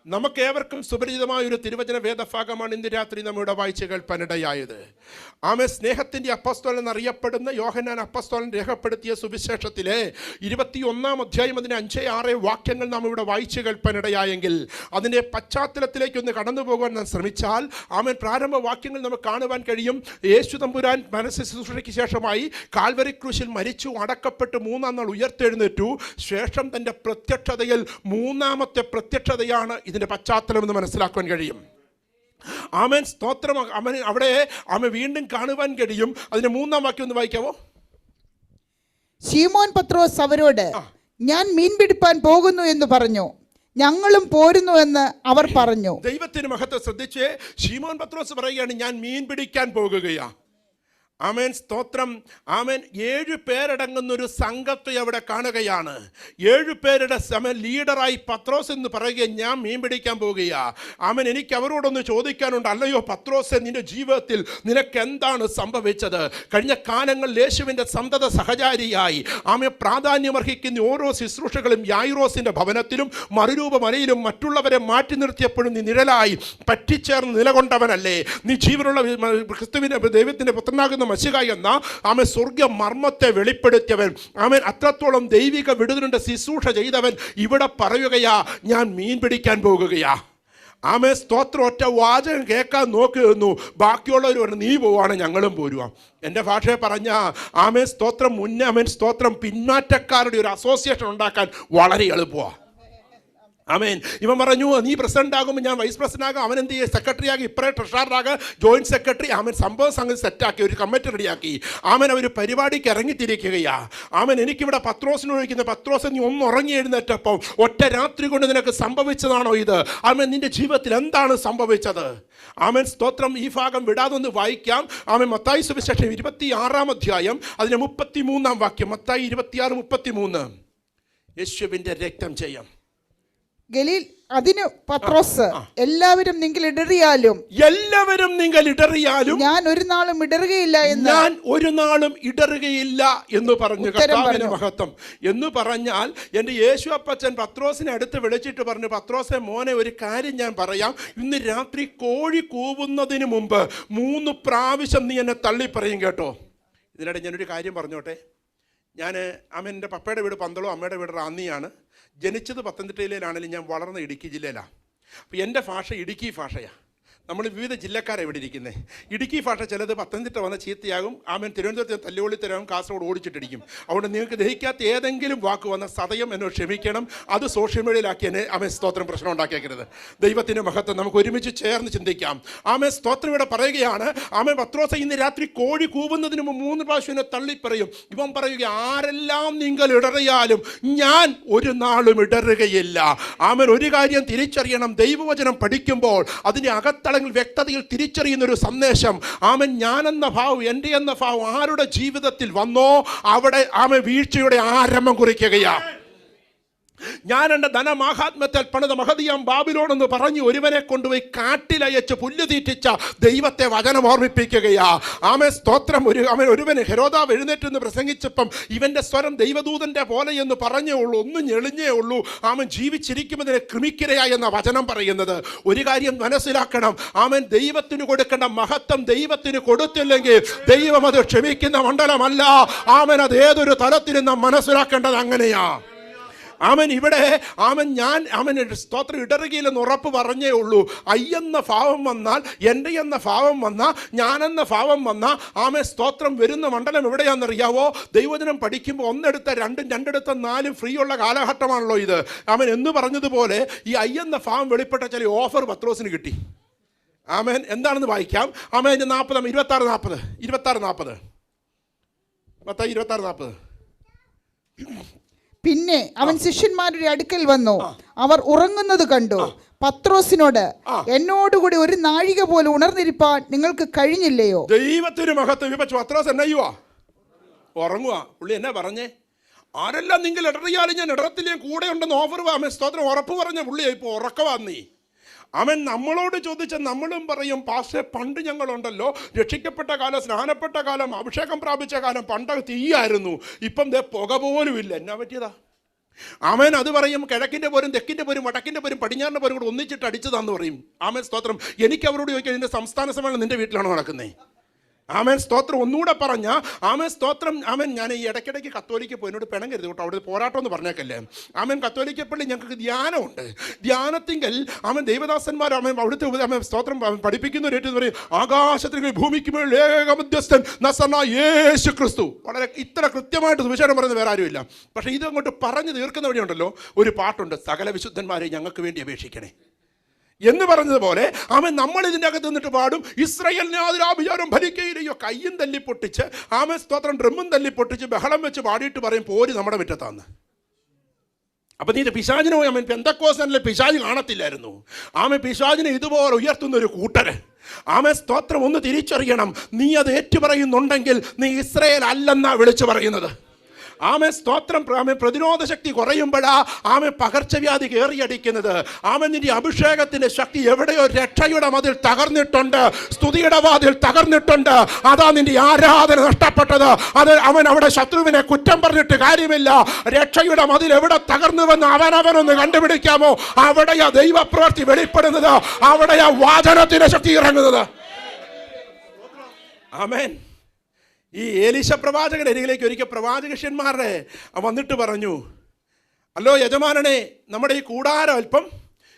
നമുക്കേവർക്കും സുപരിചിതമായ ഒരു തിരുവചന വേദഭാഗമാണ് ഇന്ന് രാത്രി നമ്മുടെ വായിച്ച് കേൾപ്പാനിടയായത്. ആമേൻ. സ്നേഹത്തിൻ്റെ അപ്പസ്തോലൻ എന്നറിയപ്പെടുന്ന യോഹന്നാൻ അപ്പസ്തോലൻ രേഖപ്പെടുത്തിയ സുവിശേഷത്തിലെ 21 അധ്യായം അതിന് 5-6 വാക്യങ്ങൾ നാം ഇവിടെ വായിച്ച് കേൾപ്പാനിടയായെങ്കിൽ അതിൻ്റെ പശ്ചാത്തലത്തിലേക്കൊന്ന് കടന്നു പോകാൻ നാം ശ്രമിച്ചാൽ ആമേൻ പ്രാരംഭ വാക്യങ്ങൾ നമുക്ക് കാണുവാൻ കഴിയും. യേശു തമ്പുരാൻ മനസ്സ് ശുശ്രൂഷയ്ക്ക് ശേഷമായി കാൽവരി ക്രൂശിൽ മരിച്ചു, അടക്കപ്പെട്ട് 3-ാം നാൾ ഉയർത്തെഴുന്നേറ്റു. ശേഷം തൻ്റെ പ്രത്യക്ഷതയിൽ 3-ാമത്തെ പ്രത്യക്ഷതയാണ് ഇതിൻ്റെ പശ്ചാത്തലം എന്ന് മനസ്സിലാക്കാൻ കഴിയും. ആമേൻ. സ്തോത്രം. അവിടെ ആമേൻ വീണ്ടും കാണുവാൻ കഴിയും. അതിന്റെ 3-ാം വാക്യം ഒന്ന് വായിക്കാവോ? ശീമോൻ പത്രോസ് അവരോട്, ഞാൻ മീൻ പിടിപ്പാൻ പോകുന്നു എന്ന് പറഞ്ഞു. ഞങ്ങളും പോരുന്നു എന്ന് അവർ പറഞ്ഞു. ദൈവത്തിന് മഹത്വം. ശ്രദ്ധിച്ച്, ശീമോൻ പത്രോസ് പറയുകയാണ്, ഞാൻ മീൻ പിടിക്കാൻ പോകുകയാ. ആമേൻ. സ്തോത്രം. ആമേൻ. 7 പേരടങ്ങുന്നൊരു സംഘത്തെ അവിടെ കാണുകയാണ്. 7 പേരുടെ ലീഡറായി പത്രോസ് എന്ന് പറയുക, ഞാൻ മീൻ പിടിക്കാൻ പോകുകയാ. ആമേൻ. എനിക്ക് അവരോടൊന്ന് ചോദിക്കാനുണ്ട്. അല്ലയോ പത്രോസ്, നിന്റെ ജീവിതത്തിൽ നിനക്ക് എന്താണ് സംഭവിച്ചത്? കഴിഞ്ഞ കാലങ്ങളിൽ യേശുവിൻ്റെ സന്തത സഹചാരിയായി ആമേൻ പ്രാധാന്യമർഹിക്കുന്ന ഓരോ ശുശ്രൂഷകളും യായിറോസിൻ്റെ ഭവനത്തിലും മറുരൂപമലയിലും മറ്റുള്ളവരെ മാറ്റി നിർത്തിയപ്പോഴും നീ നിഴലായി പറ്റിച്ചേർന്ന് നിലകൊണ്ടവനല്ലേ? നീ ജീവനുള്ള ക്രിസ്തുവിൻ്റെ ദൈവത്തിൻ്റെ പുത്രനാകുന്ന മശിഹ എന്ന ആമേൻ സ്വർഗ്ഗ മർമ്മത്തെ വെളിപ്പെടുത്തിയവൻ, ആമേൻ അത്രത്തോളം ദൈവിക വിടുതലിന്റെ ശുശ്രൂഷ ചെയ്തവൻ ഇവിടെ പറയുകയാ, ഞാൻ മീൻ പിടിക്കാൻ പോകുകയാ. ആമേൻ. സ്തോത്രം. ഒറ്റ വാചകം കേൾക്കാൻ നോക്കി നിന്നു. ബാക്കിയുള്ളവർ പറഞ്ഞു, നീ പോവാണ്, ഞങ്ങളും പോരുവാം. എൻ്റെ ഭാഷയെ പറഞ്ഞ ആമേൻ സ്തോത്രം ആമേൻ സ്തോത്രം പിന്മാറ്റക്കാരുടെ ഒരു അസോസിയേഷൻ ഉണ്ടാക്കാൻ വളരെ എളുപ്പമാണ്. ആമേൻ. ഇവൻ പറഞ്ഞു, നീ പ്രസിഡന്റ് ആകുമ്പോൾ ഞാൻ വൈസ് പ്രസിഡന്റ് ആകും. അവൻ എന്ത് ചെയ്യും? സെക്രട്ടറി ആകും, ഇപ്പറേ ട്രഷറാകും, ജോയിന്റ് സെക്രട്ടറി. ആമൻ സംഗതി സെറ്റാക്കി ഒരു കമ്മിറ്റി റെഡിയാക്കി. ആമൻ അവർ പരിപാടിക്ക് ഇറങ്ങിത്തിരിക്കുകയാ. ആമൻ. എനിക്കിവിടെ പത്രോസിന് ചോദിക്കുന്ന, പത്രോസ് നീ ഒന്ന് ഉറങ്ങി എഴുന്നേറ്റപ്പോൾ ഒറ്റ രാത്രി കൊണ്ട് നിനക്ക് സംഭവിച്ചതാണോ ഇത്? ആമൻ. നിന്റെ ജീവിതത്തിൽ എന്താണ് സംഭവിച്ചത്? ആമൻ. സ്തോത്രം. ഈ ഭാഗം വിടാതൊന്ന് വായിക്കാം. ആമൻ. മത്തായി സുവിശേഷം 26-ാം അധ്യായം അതിന് 33-ാം വാക്യം. മത്തായി 26:33. യേശുവിൻ്റെ രക്തം ചെയ്യാം. ഗലീൽ അതിന് പത്രോസ്, എല്ലാവരും നിങ്ങൾ ഇടറിയാലും ഞാൻ ഒരു നാളും ഇടറുകയില്ല എന്ന് പറഞ്ഞു. കർത്താവിന്റെ മഹത്വം. എന്ന് പറഞ്ഞാൽ എൻ്റെ യേശു അപ്പച്ചൻ പത്രോസിനെ അടുത്ത് വിളിച്ചിട്ട് പറഞ്ഞു, പത്രോസെ മോനെ, ഒരു കാര്യം ഞാൻ പറയാം. ഇന്ന് രാത്രി കോഴി കൂവുന്നതിന് മുമ്പ് 3 പ്രാവശ്യം നീ എന്നെ തള്ളി പറയും കേട്ടോ. ഇതിനിടെ ഞാനൊരു കാര്യം പറഞ്ഞോട്ടെ. ആമൻ എൻ്റെ പപ്പയുടെ വീട് പന്തളോ, അമ്മയുടെ വീട് റാന്നിയാണ്. ജനിച്ചത് പത്തനംതിട്ടയിലാണെങ്കിലും ഞാൻ വളർന്ന ഇടുക്കി ജില്ലയിലാണ്. അപ്പോൾ എൻ്റെ ഭാഷ ഇടുക്കി ഭാഷയാണ്. നമ്മൾ വിവിധ ജില്ലക്കാരെ ഇവിടെ ഇരിക്കുന്നത്. ഇടുക്കി ഭാഷ ചിലത് പത്തനംതിട്ട വന്ന ചീത്തയാകും. ആമൻ തിരുവനന്തപുരത്ത് തല്ലുകൊള്ളി തരാകും, കാസർഗോഡ് ഓടിച്ചിട്ടിരിക്കും. അതുകൊണ്ട് നിങ്ങൾക്ക് ദഹിക്കാത്ത ഏതെങ്കിലും വാക്ക് വന്ന സദയം എന്നോട് ക്ഷമിക്കണം. അത് സോഷ്യൽ മീഡിയയിലാക്കി എന്നെ ആമൻ സ്തോത്രം പ്രശ്നം ഉണ്ടാക്കിയേക്കരുത്. ദൈവത്തിൻ്റെ മഹത്വം നമുക്ക് ഒരുമിച്ച് ചേർന്ന് ചിന്തിക്കാം. ആമൻ സ്തോത്രം ഇവിടെ പറയുകയാണ്. ആമൻ പത്രോസ് ഇന്ന് രാത്രി കോഴി കൂവുന്നതിന് മുമ്പ് 3 പ്രാവശ്യം എന്നെ തള്ളിപ്പറയും. ഇവൻ പറയുക, ആരെല്ലാം നിങ്ങൾ ഇടറിയാലും ഞാൻ ഒരു നാളും ഇടറുകയില്ല. ആമൻ. ഒരു കാര്യം തിരിച്ചറിയണം, ദൈവവചനം പഠിക്കുമ്പോൾ അതിൻ്റെ അകത്തള വ്യക്തതയിൽ തിരിച്ചറിയുന്ന ഒരു സന്ദേശം. ആമൻ. ഞാനെന്ന ഭാവം, എൻ്റെ എന്ന ഭാവം ആരുടെ ജീവിതത്തിൽ വന്നോ അവിടെ ആമൻ വീഴ്ചയുടെ ആരംഭം കുറിക്കുകയാണ്. ഞാൻ എൻ്റെ ധനമാഹാത്മ്യത്തിൽ പണിത മഹതിയാം ബാബിലോൺ എന്ന് പറഞ്ഞു ഒരുവനെ കൊണ്ടുപോയി കാട്ടിലയച്ച് പുല്ല് തീറ്റിച്ച ദൈവത്തെ വചനം ഓർമ്മിപ്പിക്കുകയാ. ആമേ സ്തോത്രം. ഒരുവന് ഹെരോദാവ് എഴുന്നേറ്റെന്ന് പ്രസംഗിച്ചപ്പം ഇവൻ്റെ സ്വരം ദൈവദൂതൻ്റെ പോലെ എന്ന് പറഞ്ഞേ ഉള്ളൂ, ഒന്നും ഞെളിഞ്ഞേ ഉള്ളൂ. ആമൻ ജീവിച്ചിരിക്കുമെന്നതിനെ കൃമിക്കിരയായി എന്ന വചനം പറയുന്നത്. ഒരു കാര്യം മനസ്സിലാക്കണം, ആമൻ ദൈവത്തിന് കൊടുക്കേണ്ട മഹത്വം ദൈവത്തിന് കൊടുത്തില്ലെങ്കിൽ ദൈവം അത് ക്ഷമിക്കുന്ന മണ്ഡലമല്ല. ആമൻ അത് ഏതൊരു തലത്തിലും നാം മനസ്സിലാക്കേണ്ടത് അങ്ങനെയാ. ആമൻ. ഇവിടെ ആമൻ സ്തോത്രം ഇടറുകയില്ലെന്ന് ഉറപ്പ് പറഞ്ഞേ ഉള്ളൂ. അയ്യെന്ന ഭാവം വന്നാൽ, എൻ്റെ എന്ന ഭാവം വന്നാൽ, ഞാനെന്ന ഭാവം വന്നാൽ ആമൻ സ്തോത്രം വരുന്ന മണ്ഡലം എവിടെയാണെന്നറിയാവോ? ദൈവജനം പഠിക്കുമ്പോൾ 1 എടുത്ത 2, 2 എടുത്ത 4 ഫ്രീ ഉള്ള കാലഘട്ടമാണല്ലോ ഇത്. ആമൻ. എന്ന് പറഞ്ഞതുപോലെ ഈ അയ്യെന്ന ഭാവം വെളിപ്പെട്ട ചില ഓഫർ പത്രോസിന് കിട്ടി. ആമൻ. എന്താണെന്ന് വായിക്കാം. ആമൻ. 26:40 മത്തായി 26:40. പിന്നെ അവൻ ശിഷ്യന്മാരുടെ അടുക്കൽ വന്നു. അവർ ഉറങ്ങുന്നത് കണ്ടു. പത്രോസിനോട്, എന്നോടുകൂടി ഒരു നാഴിക പോലെ ഉണർന്നിരിപ്പാൻ നിങ്ങൾക്ക് കഴിഞ്ഞില്ലയോ? ദൈവത്തിന് മഹത്വം. പത്രോസ് എന്നയ്യുവാ ഉറങ്ങുക. പുള്ളി എന്നാ പറഞ്ഞേ? ആരെല്ലാം നിങ്ങൾ ഇടറിയാലും ഞാൻ ഇടറത്തില്ലേ കൂടെ ഉണ്ടെന്ന് ഓഫർ സ്തോത്രം ഉറപ്പ് പറഞ്ഞ പുള്ളിയാ. ഇപ്പോൾ ഉറക്കവാന്നീ. അവൻ നമ്മളോട് ചോദിച്ച നമ്മളും പറയും, പാസ്റ്റേ പണ്ട് ഞങ്ങളുണ്ടല്ലോ, രക്ഷിക്കപ്പെട്ട കാലം, സ്നാനപ്പെട്ട കാലം, അഭിഷേകം പ്രാപിച്ച കാലം പണ്ട് തീയായിരുന്നു, ഇപ്പം ദേ പുക പോലും ഇല്ല. എന്നാ പറ്റിയതാ? ആമേൻ. അത് പറയും കിഴക്കിൻ്റെ പോരും തെക്കിൻ്റെ പോരും വടക്കിൻ്റെ പോരും പടിഞ്ഞാറിൻ്റെ പോരും കൂടെ ഒന്നിച്ചിട്ട് അടിച്ചതാന്ന് പറയും. ആമേൻ സ്തോത്രം. എനിക്ക് അവരോട് ചോദിക്കാം, ഇതിൻ്റെ സംസ്ഥാന സമ്മേളനം നിൻ്റെ വീട്ടിലാണോ നടക്കുന്നത്? ആമേൻ സ്തോത്രം. ഒന്നുകൂടെ പറഞ്ഞ ആമേൻ സ്തോത്രം. ആമേൻ. ഞാൻ ഈ ഇടയ്ക്കിടയ്ക്ക് കത്തോലിക്ക് പോയി, എന്നോട് പിണം കരുത് കേട്ടോ, അവിടെ പോരാട്ടം എന്ന് പറഞ്ഞേക്കല്ലേ. ആമേൻ. കത്തോലിക്ക പള്ളി ഞങ്ങൾക്ക് ധ്യാനമുണ്ട്. ധ്യാനത്തിങ്കൽ ആമേൻ ദൈവദാസന്മാർ ആമേൻ അവിടുത്തെ ആമേൻ സ്തോത്രം പഠിപ്പിക്കുന്ന ഒരു ഏറ്റവും പറയും, ആകാശത്തിന് ഭൂമിക്ക് മേൽ ഏക മധ്യസ്ഥൻ നസറേനായ യേശു ക്രിസ്തു. വളരെ ഇത്ര കൃത്യമായിട്ട് സുവിശേഷം പറയുന്നത് വേറെ ആരുമില്ല. പക്ഷേ ഇതങ്ങോട്ട് പറഞ്ഞു തീർക്കുന്ന വഴിയുണ്ടല്ലോ, ഒരു പാട്ടുണ്ട്, സകല വിശുദ്ധന്മാരെ ഞങ്ങൾക്ക് വേണ്ടി അപേക്ഷിക്കണേ എന്ന് പറഞ്ഞതുപോലെ ആമേൻ. നമ്മൾ ഇതിൻ്റെ അകത്ത് നിന്നിട്ട് പാടും, ഇസ്രായേലിനെ ആതിരാഭിചാരം ഭരിക്കുകയില്ലയോ. കയ്യും തല്ലി പൊട്ടിച്ച് ആമേൻ സ്തോത്രം ഡ്രമ്മും തല്ലി പൊട്ടിച്ച് ബഹളം വെച്ച് പാടിയിട്ട് പറയും പോര് നമ്മുടെ മുറ്റത്താന്ന്. അപ്പം നീ പിശാചിനെ ആമേൻ പെന്തക്കോസ്തനിലെ പിശാച് കാണത്തില്ലായിരുന്നു. ആമേൻ പിശാചിനെ ഇതുപോലെ ഉയർത്തുന്ന ഒരു കൂട്ടര്. ആമേൻ സ്തോത്രം. ഒന്ന് തിരിച്ചറിയണം, നീ അത് ഏറ്റുപറയുന്നുണ്ടെങ്കിൽ നീ ഇസ്രായേൽ അല്ലെന്നാ വിളിച്ചു പറയുന്നത്. ആമേൻ സ്തോത്രം. ആമേൻ പ്രതിരോധ ശക്തി കുറയുമ്പോഴാ ആമേൻ പകർച്ചവ്യാധി കയറിയടിക്കുന്നത്. ആമേൻ നിന്റെ അഭിഷേകത്തിന്റെ ശക്തി എവിടെയോ രക്ഷയുടെ മതിൽ തകർന്നിട്ടുണ്ട്, സ്തുതിയുടെ വാതിൽ തകർന്നിട്ടുണ്ട്. അതാ നിന്റെ ആരാധന നഷ്ടപ്പെട്ടത്. അത് അവൻ അവിടെ ശത്രുവിനെ കുറ്റം പറഞ്ഞിട്ട് കാര്യമില്ല. രക്ഷയുടെ മതിൽ എവിടെ തകർന്നുവെന്ന് അവനവനൊന്ന് കണ്ടുപിടിക്കാമോ? അവിടെയാ ദൈവപ്രവൃത്തി വെളിപ്പെടുന്നത്, അവിടെയാ വാചനത്തിന്റെ ശക്തി ഇറങ്ങുന്നത്. ആമേൻ. ഈ ഏലീശ പ്രവാചകന്റെ അരികിലേക്ക് ഒരിക്കൽ പ്രവാചകന്മാരുടെ വന്നിട്ട് പറഞ്ഞു, അല്ലോ യജമാനനെ, നമ്മുടെ ഈ കൂടാരം അല്പം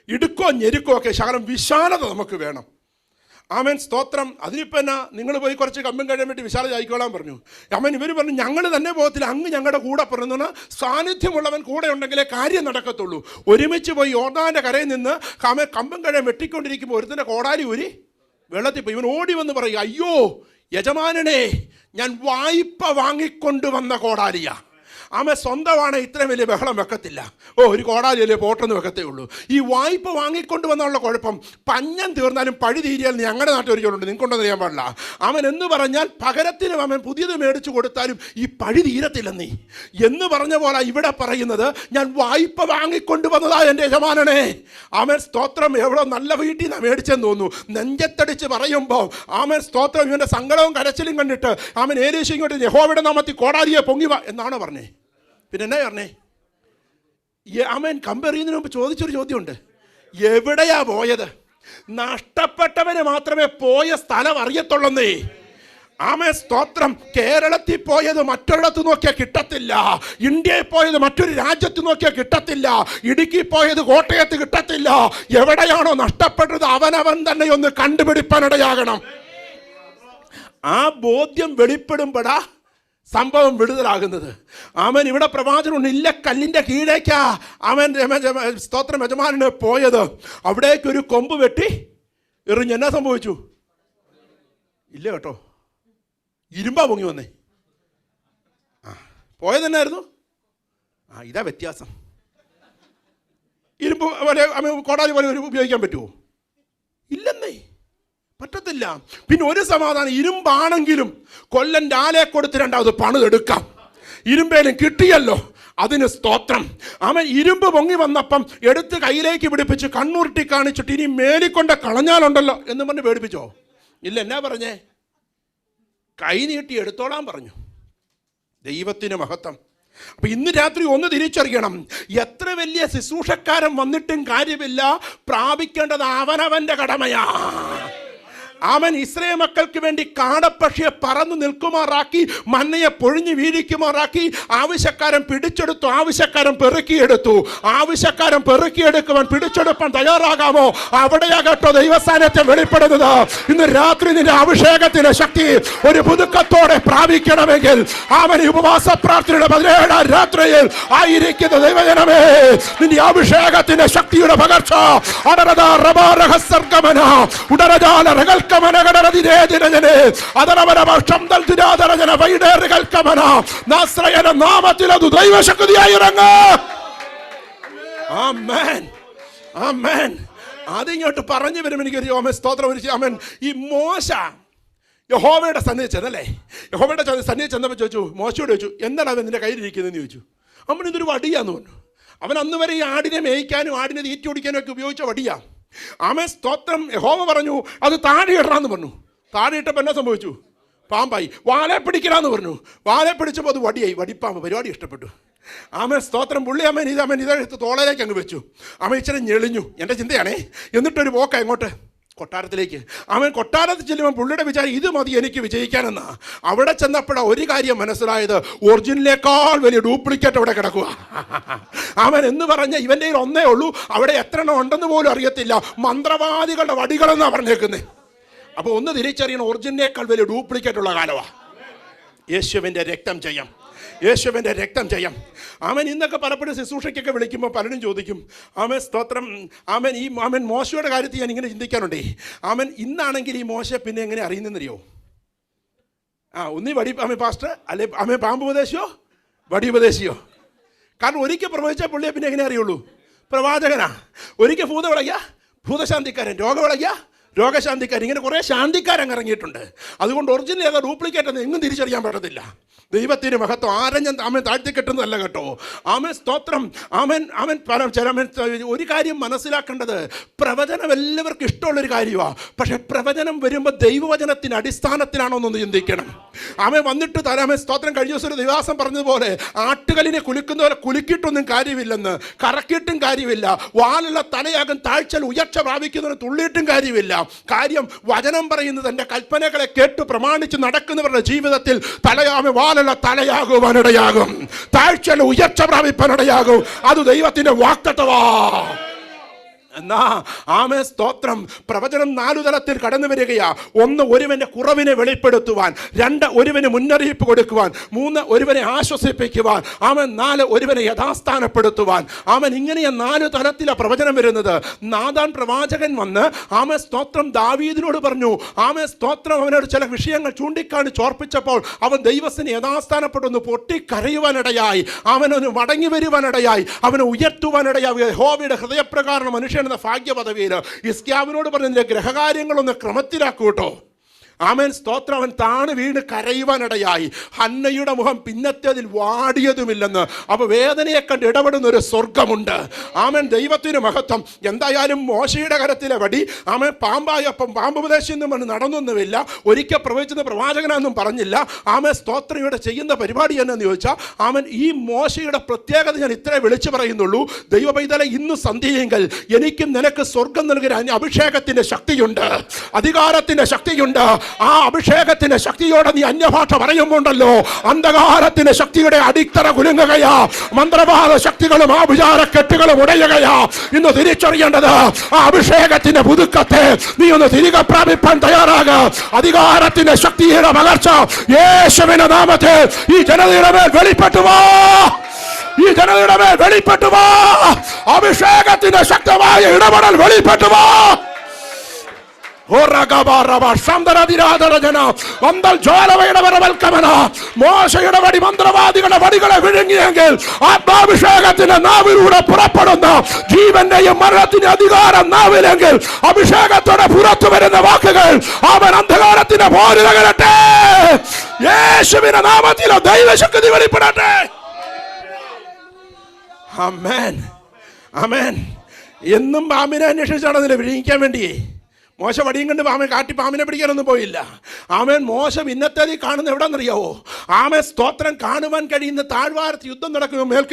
ഇടുക്കോ ഞെരുക്കോ ഒക്കെ ശകലം വിശാലത നമുക്ക് വേണം. ആമേൻ സ്തോത്രം. അതിനിപ്പോൾ എന്നാ, നിങ്ങൾ പോയി കുറച്ച് കമ്പം കഴിയാൻ വേണ്ടി വിശാലത ആയിക്കോളാൻ പറഞ്ഞു. ആമേൻ. ഇവർ പറഞ്ഞു, ഞങ്ങൾ തന്നെ പോകത്തില്ല, അങ്ങ് ഞങ്ങളുടെ കൂടെ പറഞ്ഞു. സാന്നിധ്യമുള്ളവൻ കൂടെ ഉണ്ടെങ്കിലേ കാര്യം നടക്കത്തുള്ളൂ. ഒരുമിച്ച് പോയി യോർദാന്റെ കരയിൽ നിന്ന് ആമേൻ കമ്പം കഴിയാൻ വെട്ടിക്കൊണ്ടിരിക്കുമ്പോൾ ഒരുത്തൻ്റെ കോടാലി ഊരി വെള്ളത്തിൽ പോയി. ഇവൻ ഓടി വന്ന് പറയുക, അയ്യോ യജമാനനെ, ഞാൻ വായ്പ വാങ്ങിക്കൊണ്ടുവന്ന കോടാലിയാ. ആമേ സ്വന്തമാണ് ഇത്രയും വലിയ ബഹളം വെക്കത്തില്ല. ഒരു കോടാലിയല്ലേ പോട്ടെന്ന് വെക്കത്തേ ഉള്ളൂ. ഈ വായ്പ വാങ്ങിക്കൊണ്ട് വന്നുള്ള കുഴപ്പം, പഞ്ഞം തീർന്നാലും പഴി തീരിയാൽ ഞങ്ങളുടെ നാട്ടിൽ ഒരിക്കലുണ്ട്, നിങ്ങൾക്കൊണ്ടെന്ന് അറിയാൻ പാടില്ല. അവൻ എന്ന് പറഞ്ഞാൽ പകരത്തിനും അവൻ പുതിയത് മേടിച്ചു കൊടുത്താലും ഈ പഴി തീരത്തില്ലെന്നീ എന്ന് പറഞ്ഞ പോലെ ഇവിടെ പറയുന്നത്, ഞാൻ വായ്പ വാങ്ങിക്കൊണ്ട് വന്നതാ എൻ്റെ യജമാനനെ. ആമേൻ സ്തോത്രം. എവിടെ നല്ല വീട്ടിൽ നിന്നാണ് മേടിച്ചെന്ന് തോന്നുന്നു. നെഞ്ചത്തടിച്ച് പറയുമ്പോൾ ആമേൻ സ്തോത്രം. ഇവൻ്റെ സങ്കടവും കരച്ചിലും കണ്ടിട്ട് ആമേൻ ഏലീശ ഇങ്ങോട്ട് യഹോവയുടെ നാമത്തിൽ കോടാലിയെ പൊങ്ങിവ എന്നാണോ പറഞ്ഞേ? പിന്നെ എന്നാ പറഞ്ഞേ? ആമേൻ. കമ്പെറിയുന്നതിന് മുമ്പ് ചോദിച്ചൊരു ചോദ്യമുണ്ട്, എവിടെയാ പോയത്? നഷ്ടപ്പെട്ടവന് മാത്രമേ പോയ സ്ഥലം അറിയത്തുള്ളന്നേ. ആമേൻ സ്തോത്രം. കേരളത്തിൽ പോയത് മറ്റൊരിടത്ത് നോക്കിയാൽ കിട്ടത്തില്ല, ഇന്ത്യയിൽ പോയത് മറ്റൊരു രാജ്യത്ത് നോക്കിയാൽ കിട്ടത്തില്ല, ഇടുക്കി പോയത് കോട്ടയത്ത് കിട്ടത്തില്ല. എവിടെയാണോ നഷ്ടപ്പെട്ടത് അവനവൻ തന്നെ ഒന്ന് കണ്ടുപിടിപ്പാനിടയാകണം. ആ ബോധ്യം വെളിപ്പെടുമ്പോഴാ സംഭവം വിടുതലാകുന്നത്. ആമേൻ. ഇവിടെ പ്രവാചകൻ ഇല്ല കല്ലിൻ്റെ കീഴേക്കാ അവൻ സ്തോത്രം യജമാനന് പോയത്. അവിടേക്കൊരു കൊമ്പ് വെട്ടി എറിഞ്ഞ് എന്നാ സംഭവിച്ചു? ഇല്ല കേട്ടോ, ഇരുമ്പാ പൊങ്ങി വന്നേ. പോയതെന്നായിരുന്നു? ഇതാ വ്യത്യാസം. ഇരുമ്പ് പോലെ കോടാലി പോലെ ഉപയോഗിക്കാൻ പറ്റുമോ? ഇല്ലെന്നേ, പറ്റത്തില്ല. പിന്നെ ഒരു സമാധാനം, ഇരുമ്പാണെങ്കിലും കൊല്ലൻ്റെ ആലെ കൊടുത്ത് രണ്ടാമത് പണിതെടുക്കാം. ഇരുമ്പേലും കിട്ടിയല്ലോ, അതിന് സ്തോത്രം. അവൻ ഇരുമ്പ് പൊങ്ങി വന്നപ്പം എടുത്ത് കയ്യിലേക്ക് പിടിപ്പിച്ച് കണ്ണുരുട്ടി കാണിച്ചിട്ട് ഇനി മേലിക്കൊണ്ട് കളഞ്ഞാലുണ്ടല്ലോ എന്ന് പറഞ്ഞ് പേടിപ്പിച്ചോ? ഇല്ല. എന്നാ പറഞ്ഞേ? കൈ നീട്ടി എടുത്തോളാൻ പറഞ്ഞു. ദൈവത്തിന് മഹത്വം. അപ്പൊ ഇന്ന് രാത്രി ഒന്ന് തിരിച്ചറിയണം, എത്ര വലിയ ശുശ്രൂഷക്കാരൻ വന്നിട്ടും കാര്യമില്ല, പ്രാപിക്കേണ്ടത് അവനവന്റെ കടമയാ. അവൻ ഇസ്രായേൽ മക്കൾക്ക് വേണ്ടി കാടപ്പക്ഷിയെ പറന്നു നിൽക്കുമാറാക്കി, മന്നയെ പൊഴിഞ്ഞു വീഴിക്കുമാറാക്കി. ആവശ്യക്കാരൻ പിടിച്ചെടുത്തു, ആവശ്യക്കാരൻ പെറുക്കിയെടുത്തു. ആവശ്യക്കാരൻ പെറുക്കിയെടുക്കുവാൻ പിടിച്ചെടുപ്പാൻ തയ്യാറാകാമോ? അവിടെയാകട്ടോ ദൈവസ്ഥാനത്തെ വെളിപ്പെടുന്നത്. ഇന്ന് രാത്രി നിന്റെ അഭിഷേകത്തിന്റെ ശക്തി ഒരു പുതുക്കത്തോടെ പ്രാപിക്കണമെങ്കിൽ അവൻ ഉപവാസ പ്രാർത്ഥനയുടെ 17 രാത്രിയിൽ ആയിരിക്കുന്ന ദൈവജനമേ, നിന്റെ അഭിഷേകത്തിന്റെ ശക്തിയുടെ പകർച്ച നാമത്തിൽ അത് ദൈവശക്തിയായി ഇറങ്ങ്. ആമേൻ, ആമേൻ. അതിങ്ങോട്ട് പറഞ്ഞു വരും. എനിക്കൊരു സ്തോത്രം. ആമേൻ. ഈ മോശ യഹോവയുടെ സന്നിധി ചെന്നല്ലേ, യഹോവയുടെ സന്നിധി ചെന്നപ്പോൾ ചോദിച്ചു, മോശയോട് ചോദിച്ചു, എന്താണ് അവൻ നിന്റെ കയ്യിലിരിക്കുന്നതെന്ന് ചോദിച്ചു. അവൻ ഇതൊരു വടിയാന്ന് പറഞ്ഞു. അവൻ അന്ന് വരെ ഈ ആടിനെ മേയ്ക്കാനും ആടിനെ തീറ്റി ഓടിക്കാനും ഒക്കെ ഉപയോഗിച്ച വടിയാ. ആമേൻ സ്തോത്രം. യഹോവ പറഞ്ഞു അത് താഴെ ഇടണമെന്ന് പറഞ്ഞു. താഴെ ഇട്ടപ്പോൾ എന്നാ സംഭവിച്ചു? പാമ്പായി. വാലെ പിടിക്കലാന്ന് പറഞ്ഞു. വാലെ പിടിച്ചപ്പോൾ അത് വടിയായി. വടിപ്പാമ്പ്. പരിപാടി ഇഷ്ടപ്പെട്ടു. ആമേൻ സ്തോത്രം. പുള്ളി ഇതെടുത്ത് തോളയിലേക്ക് അങ്ങ് വെച്ചു. ഇച്ചിരി ഞെളിഞ്ഞു. എൻ്റെ ചിന്തയാണേ. എന്നിട്ടൊരു പോക്ക എങ്ങോട്ട്? കൊട്ടാരത്തിലേക്ക്. കൊട്ടാരത്തിൽ ചെല്ലുമ്പോൾ പുള്ളിയുടെ വിചാരം ഇത് മതി എനിക്ക് വിജയിക്കാനെന്നാ. അവിടെ ചെന്നപ്പോഴാണ് ഒരു കാര്യം മനസ്സിലായത്, ഒറിജിനലിനേക്കാൾ വലിയ ഡ്യൂപ്ലിക്കേറ്റ് അവിടെ കിടക്കുക. എന്ന് പറഞ്ഞ ഇവൻ്റെ കയ്യിൽ ഒന്നേ ഉള്ളൂ, അവിടെ എത്ര എണ്ണം ഉണ്ടെന്ന് പോലും അറിയത്തില്ല. മന്ത്രവാദികളുടെ വടികളെന്നാണ് പറഞ്ഞേക്കുന്നത്. അപ്പോൾ ഒന്ന് തിരിച്ചറിയണം, ഒറിജിനലിനേക്കാൾ വലിയ ഡ്യൂപ്ലിക്കേറ്റ് ഉള്ള കാലമാണ്. യേശുവിൻ്റെ രക്തം ചെയ്യാം, യേശുവിൻ്റെ രക്തം ചെയ്യാം. ഇന്നൊക്കെ പലപ്പോഴും ശുശ്രൂഷയ്ക്കൊക്കെ വിളിക്കുമ്പോൾ പലരും ചോദിക്കും, സ്തോത്രം, ഈ മോശയുടെ കാര്യത്തിൽ ഞാൻ ഇങ്ങനെ ചിന്തിക്കാനുണ്ടേ. ഇന്നാണെങ്കിൽ ഈ മോശ പിന്നെ എങ്ങനെ അറിയുന്നറിയോ? ഒന്നീ വടി പാസ്റ്റർ, അല്ലെ പാമ്പ് ഉപദേശിയോ വടി ഉപദേശിയോ? കാരണം ഒരിക്കൽ പ്രവചിച്ച പുള്ളിയെ പിന്നെ എങ്ങനെ അറിയുള്ളൂ? പ്രവാചകനാ. ഒരിക്കൽ ഭൂത വിളയ്യ ഭൂതശാന്തിക്കാരൻ, രോഗ വിളയ്യ രോഗശാന്തിക്കാരൻ, ഇങ്ങനെ കുറേ ശാന്തിക്കാരങ്ങ് ഇറങ്ങിയിട്ടുണ്ട്. അതുകൊണ്ട് ഒറിജിനൽ ഏതാ ഡ്യൂപ്ലിക്കേറ്റ് എന്ന് എങ്ങും തിരിച്ചറിയാൻ പറ്റത്തില്ല. ദൈവത്തിന് മഹത്വം. ആരും താഴ്ത്തി കെട്ടുന്നതല്ല കേട്ടോ. സ്തോത്രം. ഒരു കാര്യം മനസ്സിലാക്കേണ്ടത്, പ്രവചനം എല്ലാവർക്കും ഇഷ്ടമുള്ളൊരു കാര്യമാണ്. പക്ഷെ പ്രവചനം വരുമ്പോൾ ദൈവവചനത്തിന് അടിസ്ഥാനത്തിലാണോ എന്നൊന്ന് ചിന്തിക്കണം. വന്നിട്ട് സ്തോത്രം. കഴിഞ്ഞ ദിവസം ഒരു ദിവസം പറഞ്ഞതുപോലെ, ആട്ടുകലിനെ കുലുക്കുന്ന പോലെ കുലുക്കിയിട്ടൊന്നും കാര്യമില്ലെന്ന്, കറക്കിയിട്ടും കാര്യമില്ല. വാലുള്ള തലയാകും താഴ്ചൽ ഉയർച്ച പ്രാപിക്കുന്നതിന് തുള്ളിയിട്ടും കാര്യമില്ല. കാര്യം വചനം പറയുന്നത് എൻ്റെ കൽപ്പനകളെ കേട്ട് പ്രമാണിച്ച് നടക്കുന്നവരുടെ ജീവിതത്തിൽ വാലുള്ള തലയാകുവാനിടയാകും, താഴ്ചയിൽ ഉയർച്ച പ്രാപിപ്പാനിടയാകും. അത് ദൈവത്തിന്റെ വാഗ്ദത്തമാ. എന്നാ സ്തോത്രം. പ്രവചനം 4 തലത്തിൽ കടന്നു വരികയാ. 1, ഒരുവന്റെ കുറവിനെ വെളിപ്പെടുത്തുവാൻ. 2, ഒരുവന് മുന്നറിയിപ്പ് കൊടുക്കുവാൻ. 3, ഒരുവനെ ആശ്വസിപ്പിക്കുവാൻ. 4, ഒരുവനെ യഥാസ്ഥാനപ്പെടുത്തുവാൻ. ഇങ്ങനെ 4 തലത്തിലാണ് പ്രവചനം വരുന്നത്. നാഥാൻ പ്രവാചകൻ വന്ന് സ്തോത്രം ദാവീദിനോട് പറഞ്ഞു. സ്തോത്രം അവനോട് ചില വിഷയങ്ങൾ ചൂണ്ടിക്കാണിച്ച് ഓർപ്പിച്ചപ്പോൾ അവൻ ദൈവത്തിന് യഥാസ്ഥാനപ്പെട്ടൊന്ന് പൊട്ടിക്കരയുവാനിടയായി. അവനൊന്ന് മടങ്ങി വരുവാനിടയായി. അവനെ ഉയർത്തുവാനിടയായി. യഹോവയുടെ ഹൃദയപ്രകാരം മനുഷ്യൻ എന്ന ഭാഗ്യ പദവിയിൽ ഹിസ്കിയാവിനോട് പറഞ്ഞ ഗ്രഹകാര്യങ്ങളൊന്ന് ക്രമത്തിലാക്കൂട്ടോ. സ്തോത്രം. അവൻ താണ് വീണ് കരയുവാനിടയായി. ഹന്നയുടെ മുഖം പിന്നത്തേതിൽ വാടിയതുമില്ലെന്ന്. അപ്പോൾ വേദനയെ കണ്ട് ഇടപെടുന്ന ഒരു സ്വർഗമുണ്ട്. ദൈവത്തിന് മഹത്വം. എന്തായാലും മോശയുടെ കരത്തിലെ വടി പാമ്പായപ്പം പാമ്പ് ഉപദേശിച്ചൊന്നും നടന്നൊന്നുമില്ല. ഒരിക്കൽ പ്രവചിച്ച പ്രവാചകനാണെന്നും പറഞ്ഞില്ല. സ്തോത്രം. ഇവിടെ ചെയ്യുന്ന പരിപാടി എന്നു ചോദിച്ചാൽ ഈ മോശയുടെ പ്രത്യേകത ഞാൻ ഇത്രേ വിളിച്ചു പറയുന്നുള്ളൂ. ദൈവ പൈതലെ, ഇന്ന് സന്ധ്യയെങ്കിൽ എനിക്കും നിനക്ക് സ്വർഗം നൽകുന്ന അഭിഷേകത്തിന്റെ ശക്തിയുണ്ട്, അധികാരത്തിന്റെ ശക്തിയുണ്ട്. ആ അഭിഷേകത്തിന്റെ ശക്തിയോടെ നീ അന്യഭാഷ പറയുമ്പോണ്ടല്ലോ, അന്ധകാരത്തിന്റെ ശക്തിയുടെ അടിത്തറ കുലുങ്ങുകയാ. മന്ത്രവാദ ശക്തികളും ആഭിചാര കെട്ടുകളും ഉടയുകയാ. ഇന്ന് തിരിച്ചറിയേണ്ടത്, ആ അഭിഷേകത്തിന്റെ പുതുക്കത്തെ നീ ഒന്ന് തിരികെ പ്രാപിപ്പാൻ തയ്യാറാകുക. അധികാരത്തിന്റെ ശക്തിയുടെ പകർച്ച യേശുവിന്റെ നാമത്തിൽ ഈ ജനതയുടെ മേൽ വെളിപ്പെട്ടുവാ. ഈ ജനതയുടെ മേൽ വെളിപ്പെട്ടുവാ. അഭിഷേകത്തിന്റെ ശക്തമായ ഇടപെടൽ വെളിപ്പെട്ടുവാ. മോശയുടെ വടി മന്ത്രവാദികളുടെ വടികളെ വിഴുങ്ങിയെങ്കിൽ ആത്മാഭിഷേകത്തിന്റെ നാവിലൂടെ പുറപ്പെടുന്ന ജീവന്റെയും മരണത്തിന്റെ അധികാരം നാവിലെങ്കിൽ അഭിഷേകത്തോടെ പുറത്തു വരുന്ന വാക്കുകൾ അവൻ അന്ധകാരത്തിന്റെ പോരിലകലട്ടെ. യേശുവിന്റെ നാമത്തിൽ ദൈവശക്തി വെളിപ്പെടട്ടെ. ആമേൻ, ആമേൻ. എന്നും പാമ്പിനെ അന്വേഷിച്ചാണ് അതിനെ വിഴുങ്ങിക്കാൻ വേണ്ടിയേ. മോശ വടിയും കണ്ട് കാട്ടി പാമ്പിനെ പിടിക്കാനൊന്നും പോയില്ല. മോശ ഇന്നത്തേത് കാണുന്ന എവിടെന്നറിയാവോ? സ്തോത്രം. കാണുവാൻ കഴിയുന്ന താഴ്വാരത്ത് യുദ്ധം നടക്കുമ്പോൾ മേളിൽ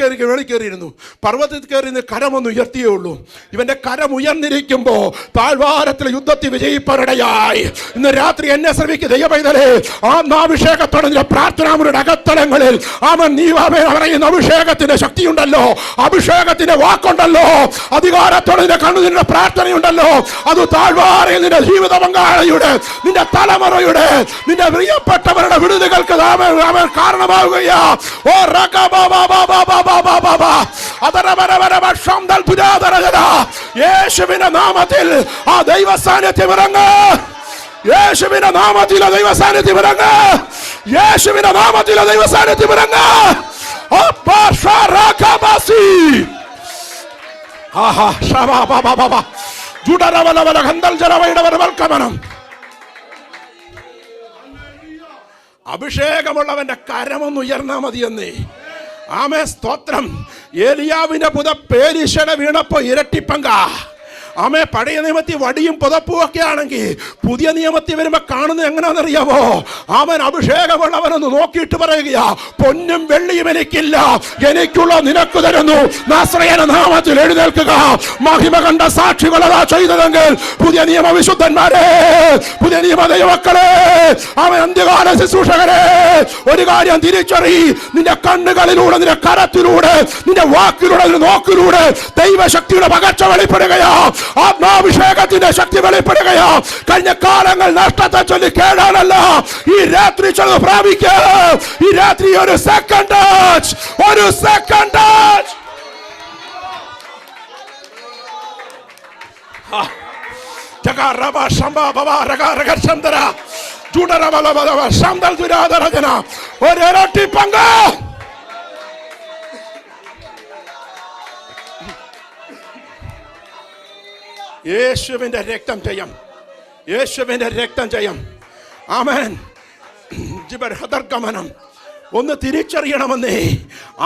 കയറിയിരുന്നു. പർവ്വതത്തിൽ കയറി കരമൊന്ന് ഉയർത്തിയേ ഉള്ളൂ. ഇവന്റെ കരം ഉയർന്നിരിക്കുമ്പോ താഴ്വാരത്തിലെ യുദ്ധത്തിൽ വിജയിപ്പാനിടയായി. ഇന്ന് രാത്രി എന്നെ ശ്രമിക്കുക ദൈവപൈതലേ, ആത്മാഭിഷേകത്തോടെ പ്രാർത്ഥനാമുരുടെ അകത്തലങ്ങളിൽ നീ പറയുന്ന അഭിഷേകത്തിന്റെ ശക്തിയുണ്ടല്ലോ, അഭിഷേകത്തിന്റെ വാക്കുണ്ടല്ലോ, അധികാരത്തോടെ കണ്ണുനിന്റെ പ്രാർത്ഥനയുണ്ടല്ലോ. അത് താഴ്വാര നിന്റെ ജീവിത പങ്കാളിയുടെ, നിന്റെ തലമുറയുടെ, നിന്റെ പ്രിയപ്പെട്ടവരുടെ വിടുതലുകൾക്ക് അവൻ കാരണമാവുകയാ. യേശുവിന്റെ നാമത്തിൽ ആ ദൈവ സാന്നിധ്യം ഇറങ്ങ്. യേശുവിന്റെ നാമത്തിൽ ദൈവ സാന്നിധ്യം ഇറങ്ങ്. യേശുവിന്റെ നാമത്തിൽ ദൈവ സാന്നിധ്യം ഇറങ്ങ്. അഭിഷേകമുള്ളവന്റെ കരമൊന്ന് ഉയർന്നാ മതിയെന്നേ. സ്തോത്രം. ഏലിയാവിന്റെ പുത പേരിശട വീണപ്പോ ഇരട്ടിപ്പങ്ക. ആമേ പഴയ നിയമത്തിൽ വടിയും പുതപ്പും ഒക്കെ ആണെങ്കിൽ പുതിയ നിയമത്തിൽ വരുമ്പോ കാണുന്നത് എങ്ങനെയാണെന്നറിയാമോ? അവൻ അഭിഷേകമുള്ളവനെന്ന് നോക്കിയിട്ട് പറയുകയാ, പൊന്നും വെള്ളിയും എനിക്കില്ല, എനിക്കുള്ള നിനക്ക് തരുന്നു, നാസറേയന്റെ നാമത്തിൽ എഴുന്നേൽക്കുക. മഹിമ കണ്ട സാക്ഷികളതാ ചെയ്തതെങ്കിൽ പുതിയ നിയമ വിശുദ്ധന്മാരെ, പുതിയ നിയമ ദൈവമക്കളെ, അവൻ അന്ത്യകാല ശുശ്രൂഷകരെ, ഒരു കാര്യം തിരിച്ചറി. നിന്റെ കണ്ണുകളിലൂടെ, നിന്റെ കരത്തിലൂടെ, നിന്റെ വാക്കിലൂടെ, നിന്റെ നോക്കിലൂടെ ദൈവശക്തിയുടെ പകർച്ച വെളിപ്പെടുകയാ, ആത്മാഭിഷേകത്തിന്റെ ശക്തി വെളിപ്പെടുകയാ. കഴിഞ്ഞ കാലങ്ങൾ നഷ്ടത്തെ ചൊല്ലി കേടാനല്ല, ഈ രാത്രി ചെന്ന് പ്രാപിക്കുക. ഈ രാത്രി ഒരു സെക്കൻഡ് ടച്ച്, ഒരു സെക്കൻഡ് ടച്ച്. ഒരട്ടി പങ്ക യേശുവിന്റെ രക്തം ജയം, യേശുവിന്റെ രക്തം ജയം. ആമേൻ. ജിബർഹദർഗമനം ഒന്ന് തിരിച്ചറിയണമെന്നേ.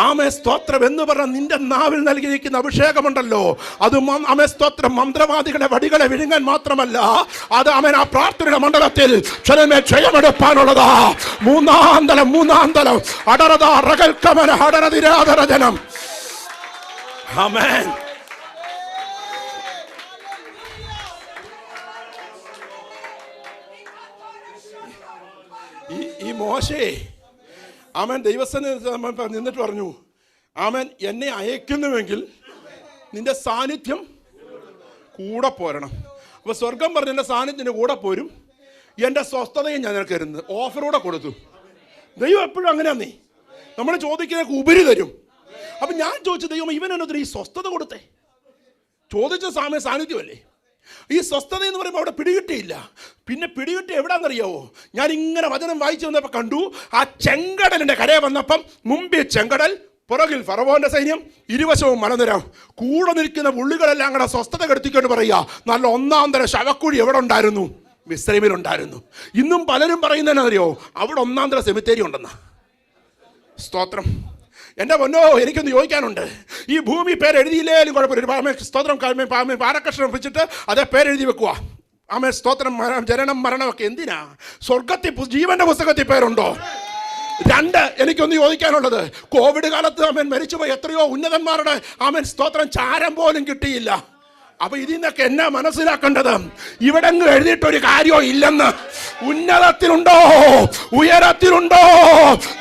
ആമേ സ്തോത്രം എന്ന് പറഞ്ഞ നിന്റെ നാവിൽ നൽകിയിരിക്കുന്ന അഭിഷേകമുണ്ടല്ലോ, അത് ആമേ സ്തോത്രം മന്ത്രവാദികളെ വടികളെ വിഴുങ്ങാൻ മാത്രമല്ല, അത് ആമേൻ ആ പ്രാർത്ഥനയുടെ മണ്ഡലത്തിൽ ചിലമേ ജയമെടുപ്പാനുള്ളതാ. മൂന്നാം തലം അടരത റകൽക്കമന അടരതിരാധരജനം. ആമേൻ. ഈ മോശേ ആമൻ ദൈവസന്നിധിയിൽ നിന്നിട്ട് പറഞ്ഞു, ആമൻ എന്നെ അയക്കുന്നുവെങ്കിൽ നിന്റെ സാന്നിധ്യം കൂടെ പോരണം. അപ്പൊ സ്വർഗം പറഞ്ഞു എൻ്റെ സാന്നിധ്യത്തിൻ്റെ കൂടെ പോരും, എൻ്റെ സ്വസ്ഥതയും ഞാൻ നിനക്ക് തരുന്നത് ഓഫറൂടെ കൊടുത്തു. ദൈവം എപ്പോഴും അങ്ങനെയാന്നേ, നമ്മൾ ചോദിക്കുന്നതൊക്കെ ഉപരി തരും. അപ്പൊ ഞാൻ ചോദിച്ച ദൈവം ഇവനൊരു ഈ സ്വസ്ഥത കൊടുത്തേ, ചോദിച്ച സാന്നിധ്യമല്ലേ. ഈ സ്വസ്ഥത എന്ന് പറയുമ്പോൾ അവിടെ പിടികിട്ടിയില്ല. പിന്നെ പിടികിട്ടി എവിടാന്നറിയാവോ? ഞാൻ ഇങ്ങനെ വചനം വായിച്ചു വന്നപ്പോൾ കണ്ടു, ആ ചെങ്കടലിന്റെ കരയെ വന്നപ്പം മുമ്പിൽ ചെങ്കടൽ, പുറകിൽ ഫറവോന്റെ സൈന്യം, ഇരുവശവും മലനിര, കൂടെ നിൽക്കുന്ന പുള്ളികളെല്ലാം കൂടെ സ്വസ്ഥത കെടുത്തിക്കൊണ്ട് പറയുക, നല്ല ഒന്നാം തരം ശവക്കുഴി എവിടെ ഉണ്ടായിരുന്നു? മിസ്രൈമിലുണ്ടായിരുന്നു. ഇന്നും പലരും പറയുന്നതെന്നറിയോ, അവിടെ ഒന്നാം തരം സെമിത്തേരി ഉണ്ടെന്ന. സ്തോത്രം. എൻ്റെ പൊന്നോ, എനിക്കൊന്ന് ചോദിക്കാനുണ്ട്. ഈ ഭൂമി പേരെഴുതിയില്ലേലും കുഴപ്പമില്ല. സ്തോത്രം. പാരക്കഷ്ണം വെച്ചിട്ട് അതേ പേരെഴുതി വെക്കുക. ആമേ സ്തോത്രം. ജനനം മരണമൊക്കെ എന്തിനാ? സ്വർഗത്തിൽ ജീവന്റെ പുസ്തകത്തിൽ പേരുണ്ടോ? രണ്ട്, എനിക്കൊന്ന് ചോദിക്കാനുള്ളത്, കോവിഡ് കാലത്ത് ആമേൻ മരിച്ചുപോയി എത്രയോ ഉന്നതന്മാരുടെ ആമേൻ സ്തോത്രം ചാരം പോലും കിട്ടിയില്ല. അപ്പൊ ഇതിൽ നിന്നൊക്കെ എന്നാ മനസ്സിലാക്കേണ്ടത്? ഇവിടെ എഴുതിയിട്ടൊരു കാര്യവും ഇല്ലെന്ന്. ഉന്നതത്തിലുണ്ടോ, ഉയരത്തിലുണ്ടോ,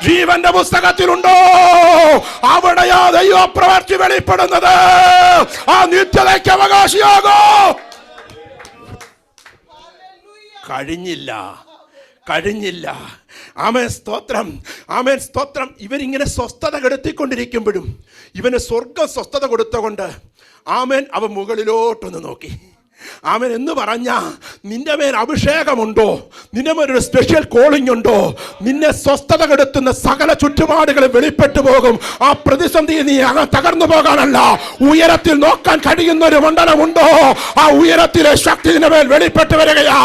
ജീവന്റെ പുസ്തകത്തിലുണ്ടോ, അവിടെയാ ദൈവപ്രവൃത്തി വെളിപ്പെടുന്നത്. ആ നിത്യതയ്ക്ക് അവകാശിയാകോ? കഴിഞ്ഞില്ല. ആമേൻ സ്തോത്രം, ആമേൻ സ്തോത്രം. ഇവരിങ്ങനെ സ്വസ്ഥത കെടുത്തിക്കൊണ്ടിരിക്കുമ്പോഴും ഇവന് സ്വർഗം സ്വസ്ഥത കൊടുത്തുകൊണ്ട് ആമേൻ അവൻ മുകളിലോട്ടൊന്ന് നോക്കി. ആമേൻ എന്ന് പറഞ്ഞ നിന്റെ മേൽ അഭിഷേകമുണ്ടോ? നിന്റെ മേലൊരു സ്പെഷ്യൽ കോളിംഗ് ഉണ്ടോ? നിന്നെ സ്വസ്ഥത കെടുത്തുന്ന സകല ചുറ്റുപാടുകൾ വെളിപ്പെട്ടു പോകും. ആ പ്രതിസന്ധി നീ തകർന്നു പോകാനല്ല, ഉയരത്തിൽ നോക്കാൻ കഴിയുന്ന ഒരു മണ്ഡലമുണ്ടോ? ആ ഉയരത്തിലെ ശക്തി നിന്റെ മേൽ വെളിപ്പെട്ടു വരികയാ.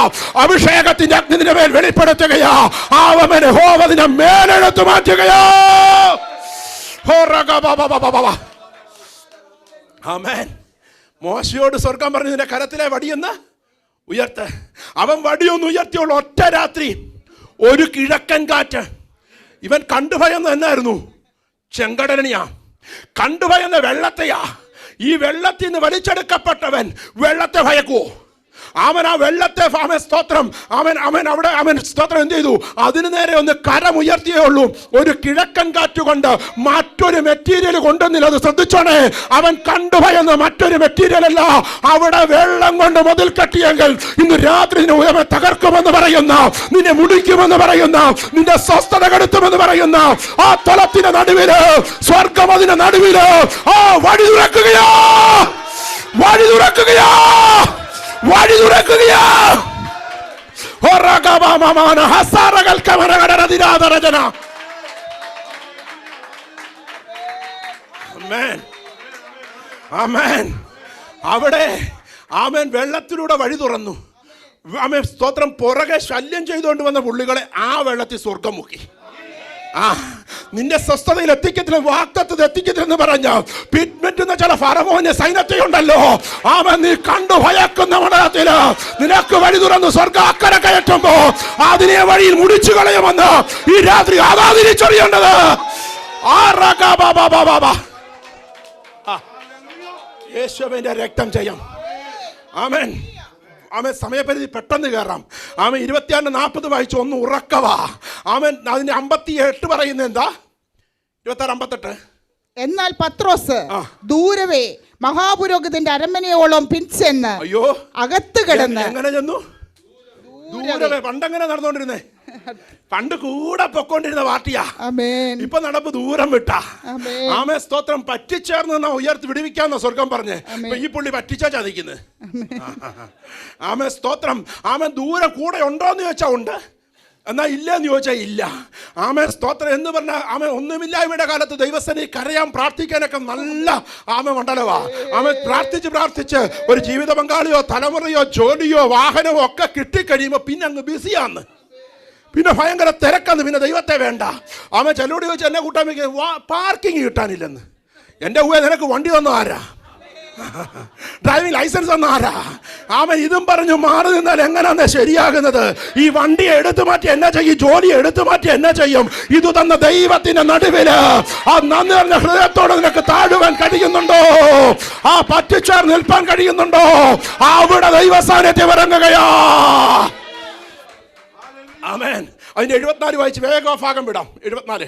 അഭിഷേകത്തിന്റെ അഗ്നി നിന്റെ മേൽ വെളിപ്പെടുത്തുകയാ. അവനെ ഹോവതിനെ മേലെടുത്തു മാറ്റുകയാ. ആമേൻ. മോശയോട് സ്വർഗം പറഞ്ഞു, നിന്റെ കരത്തിലെ വടിയൊന്ന് ഉയർത്ത്. അവൻ വടിയൊന്ന് ഉയർത്തിയുള്ള ഒറ്റ രാത്രി ഒരു കിഴക്കൻ കാറ്റ്. ഇവൻ കണ്ടുഭയന്ന് എന്നായിരുന്നു? ചെങ്കടലിനെയാ കണ്ടുഭയന്ന, വെള്ളത്തെയാ. ഈ വെള്ളത്തിൽ നിന്ന് വലിച്ചെടുക്കപ്പെട്ടവൻ വെള്ളത്തെ ഭയക്കുവോ? അവൻ ആ വെള്ളത്തെ സ്തോത്രം അവിടെ സ്തോത്രം എന്ത് ചെയ്തു? അതിനു നേരെ ഒന്ന് കരമുയർത്തിയേ ഉള്ളൂ. ഒരു കിഴക്കൻ കാറ്റുകൊണ്ട് മറ്റൊരു മെറ്റീരിയൽ കൊണ്ടുവന്നില്ല. അത് ശ്രദ്ധിച്ചോണേ. അവൻ കണ്ടുഭയന്ന് മറ്റൊരു മെറ്റീരിയൽ അല്ല, അവിടെ വെള്ളം കൊണ്ട് മതിൽ കെട്ടിയെങ്കിൽ ഇന്ന് രാത്രി നിന്നെ തകർക്കുമെന്ന് പറയുന്ന, നിന്നെ മുടിക്കുമെന്ന് പറയുന്ന, നിന്റെ സ്വസ്ഥത കെടുത്തുമെന്ന് പറയുന്ന ആ തലത്തിന്റെ നടുവില്, സ്വർഗം അതിന്റെ നടുവില് ആ വഴി തുറക്കുകയാ. അവിടെ ആമേൻ വെള്ളത്തിലൂടെ വഴി തുറന്നു. ആമേൻ സ്തോത്രം. പുറകെ ശല്യം ചെയ്തുകൊണ്ട് വന്ന പുള്ളികളെ ആ വെള്ളത്തിൽ സ്വർഗം മുക്കി. നിന്റെ സ്വസ്ഥതയിൽ എത്തിക്കത്തില്ല, വാഗ്ദത്തത്തിൽ എത്തിക്കത്തില്ലെന്ന് പറഞ്ഞ പിറ്റ്മെറ്റുന്ന ചില ഫറവോന്റെ സൈന്യത്തെയുണ്ടല്ലോ, ആമൻ നീ കണ്ടു ഭയക്കുന്ന മണ്ഡലത്തില് നിനക്ക് വഴി തുറന്ന് സ്വർഗ്ഗാക്കര കയറ്റുമ്പോ അതിനെ വഴിയിൽ മുടിച്ചു കളയുമെന്ന് ഈ രാത്രി അതാ തിരിച്ചറിയേണ്ടത്. യേശുവിന്റെ രക്തം ചെയ്യാം. ആമേൻ. ആമേൻ. സമയപരിധി പെട്ടെന്ന് കയറാം. ആമേൻ. 26-40 വായിച്ചു. ഒന്ന് ഉറക്കവാ. ആമേൻ. അതിന്റെ 58 പറയുന്നത് എന്താ? 26-58. എന്നാൽ പത്രോസ് ദൂരവേ മഹാപുരോഹിതന്റെ അരമനയോളം പിൻചെന്ന് അയ്യോ അകത്ത് കിടന്ന്. എങ്ങനെ ചെന്നു? ദൂരവേ. പണ്ടെങ്ങനെ നടന്നുകൊണ്ടിരുന്നേ? പണ്ട് കൂടെ പൊക്കോണ്ടിരുന്ന പാർട്ടിയാ. ഇപ്പൊ നടപ്പ് ദൂരം വിട്ടാ. ആമേ സ്തോത്രം. പറ്റിച്ചേർന്ന് ഉയർത്തി വിടുവിക്കാന്ന സ്വർഗം പറഞ്ഞേ. ഈ പുള്ളി പറ്റിച്ചാ ചതിക്കുന്നത്. ആമേ സ്തോത്രം. ആമേ ദൂരം കൂടെ ഉണ്ടോന്ന് ചോദിച്ചാ ഉണ്ട്, എന്നാ ഇല്ലെന്ന് ചോദിച്ചാൽ ഇല്ല. ആമേൻ സ്തോത്രം. എന്ന് പറഞ്ഞാൽ ആമേൻ ഒന്നുമില്ലായ്മയുടെ കാലത്ത് ദൈവസേനയിൽ കരയാൻ പ്രാർത്ഥിക്കാനൊക്കെ നല്ല ആമ മണ്ഡലവാ. ആമേൻ പ്രാർത്ഥിച്ച് ഒരു ജീവിത പങ്കാളിയോ തലമുറയോ ജോലിയോ വാഹനമോ ഒക്കെ കിട്ടിക്കഴിയുമ്പോൾ പിന്നെ അങ്ങ് ബിസിയാന്ന്, പിന്നെ ഭയങ്കര തിരക്കാന്ന്, പിന്നെ ദൈവത്തെ വേണ്ട. ആമ ചെല്ലോടി ചോദിച്ചാൽ എന്നെ കൂട്ടാൻ പാർക്കിങ് കിട്ടാനില്ലെന്ന്. എൻ്റെ ഊഹ നിനക്ക് വണ്ടി തന്ന ആരാ? ഡ്രൈവിംഗ് ലൈസൻസ് തന്ന ആരാ? ആമൻ. ഇതും പറഞ്ഞു മാറി നിന്നാൽ എങ്ങനെയാ ശരിയാകുന്നത്? ഈ വണ്ടി എടുത്തു മാറ്റി എന്നാ ചെയ്യും? ജോലി എടുത്തു മാറ്റി എന്നാ ചെയ്യും? ഇത് തന്ന ദൈവത്തിന്റെ നടുവില് ആ നന്ദി നിറഞ്ഞ ഹൃദയത്തോടെ നിനക്ക് താഴുവാൻ കഴിയുന്നുണ്ടോ? ആ പറ്റിച്ചാർ നിൽപ്പാൻ കഴിയുന്നുണ്ടോ? അവിടെ ദൈവ സാന്നിധ്യം ഇറങ്ങുകയാ. ആമേൻ. അതിന്റെ 74 വായിച്ച് വേഗം ഭാഗം വിടാം. 74.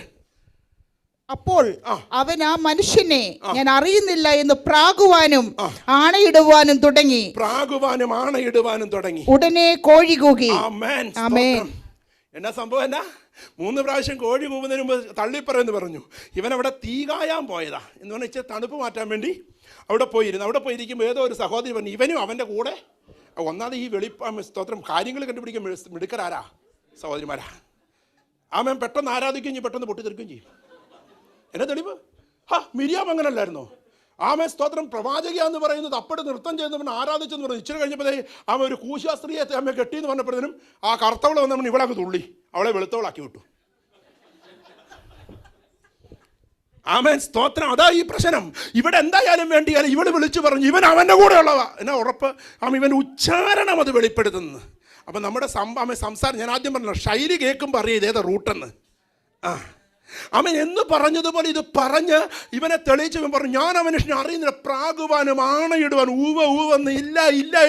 അപ്പോൾ അവൻ ആ മനുഷ്യനെ ഞാൻ അറിയുന്നില്ല എന്ന് പ്രാകുവാനും ആണയിടുവാനും തുടങ്ങി. ഉടനെ കോഴി കൂകി. എന്നാ സംഭവം? എന്നാ 3 പ്രാവശ്യം കോഴി കൂവുന്നതിന് മുമ്പ് തള്ളിപ്പറയെന്ന് പറഞ്ഞു. ഇവൻ അവിടെ തീ കായാൻ പോയതാ എന്ന് പറഞ്ഞാൽ ഇച്ചിരി തണുപ്പ് മാറ്റാൻ വേണ്ടി അവിടെ പോയിരുന്നു. അവിടെ പോയിരിക്കുമ്പോൾ ഏതോ ഒരു സഹോദരി പറഞ്ഞു ഇവനും അവൻ്റെ കൂടെ ഒന്നാമത് ഈ സ്തോത്രം കാര്യങ്ങൾ കണ്ടുപിടിക്കാൻ മിടുക്കരാരാ? സഹോദരിമാരാ. ആമേൻ. പെട്ടെന്ന് ആരാധിക്കുകയും ചെയ്യും, പെട്ടെന്ന് പൊട്ടിത്തെറിക്കുകയും ചെയ്യും. എന്നെ തെളിവ്? മിരിയാം അങ്ങനല്ലായിരുന്നോ? ആമേൻ സ്തോത്രം. പ്രവാചകയാന്ന് പറയുന്നത് അപ്പോഴും നൃത്തം ചെയ്യുന്നവൻ ആരാധിച്ചെന്ന് പറഞ്ഞു. ഇച്ചിരി കഴിഞ്ഞപ്പോഴേ ആമ ഒരു കൂശാസ്ത്രീയെ അമ്മ കെട്ടിയെന്ന് പറഞ്ഞപ്പോഴത്തേനും ആ കറുത്തവള് വന്നവൻ ഇവളങ്ങ് തുള്ളി, അവളെ വെളുത്തവളാക്കി വിട്ടു. ആമേൻ സ്തോത്രം. അതാ ഈ പ്രശ്നം. ഇവിടെ എന്തായാലും വേണ്ടിയാലും ഇവള് വിളിച്ചു പറഞ്ഞു ഇവൻ അവൻ്റെ കൂടെ ഉള്ളവാ. എന്നാ ഉറപ്പ്? ഇവൻ ഉച്ചാരണം അത് വെളിപ്പെടുത്തുന്നത്. അപ്പം നമ്മുടെ സംസാരം ഞാൻ ആദ്യം പറഞ്ഞല്ലോ, ശൈലി കേൾക്കുമ്പോൾ അറിയാം ഇതേതാ റൂട്ടെന്ന്. അവൻ എന്ന് പറഞ്ഞതുപോലെ ഇത് പറഞ്ഞ് ഇവനെ തെളിയിച്ചവൻ പറഞ്ഞു ഞാൻ ആ മനുഷ്യനെ അറിയുന്നില്ല, പ്രാകുവാനും ആണയിടുവാനും ഊവെന്ന് ഇല്ല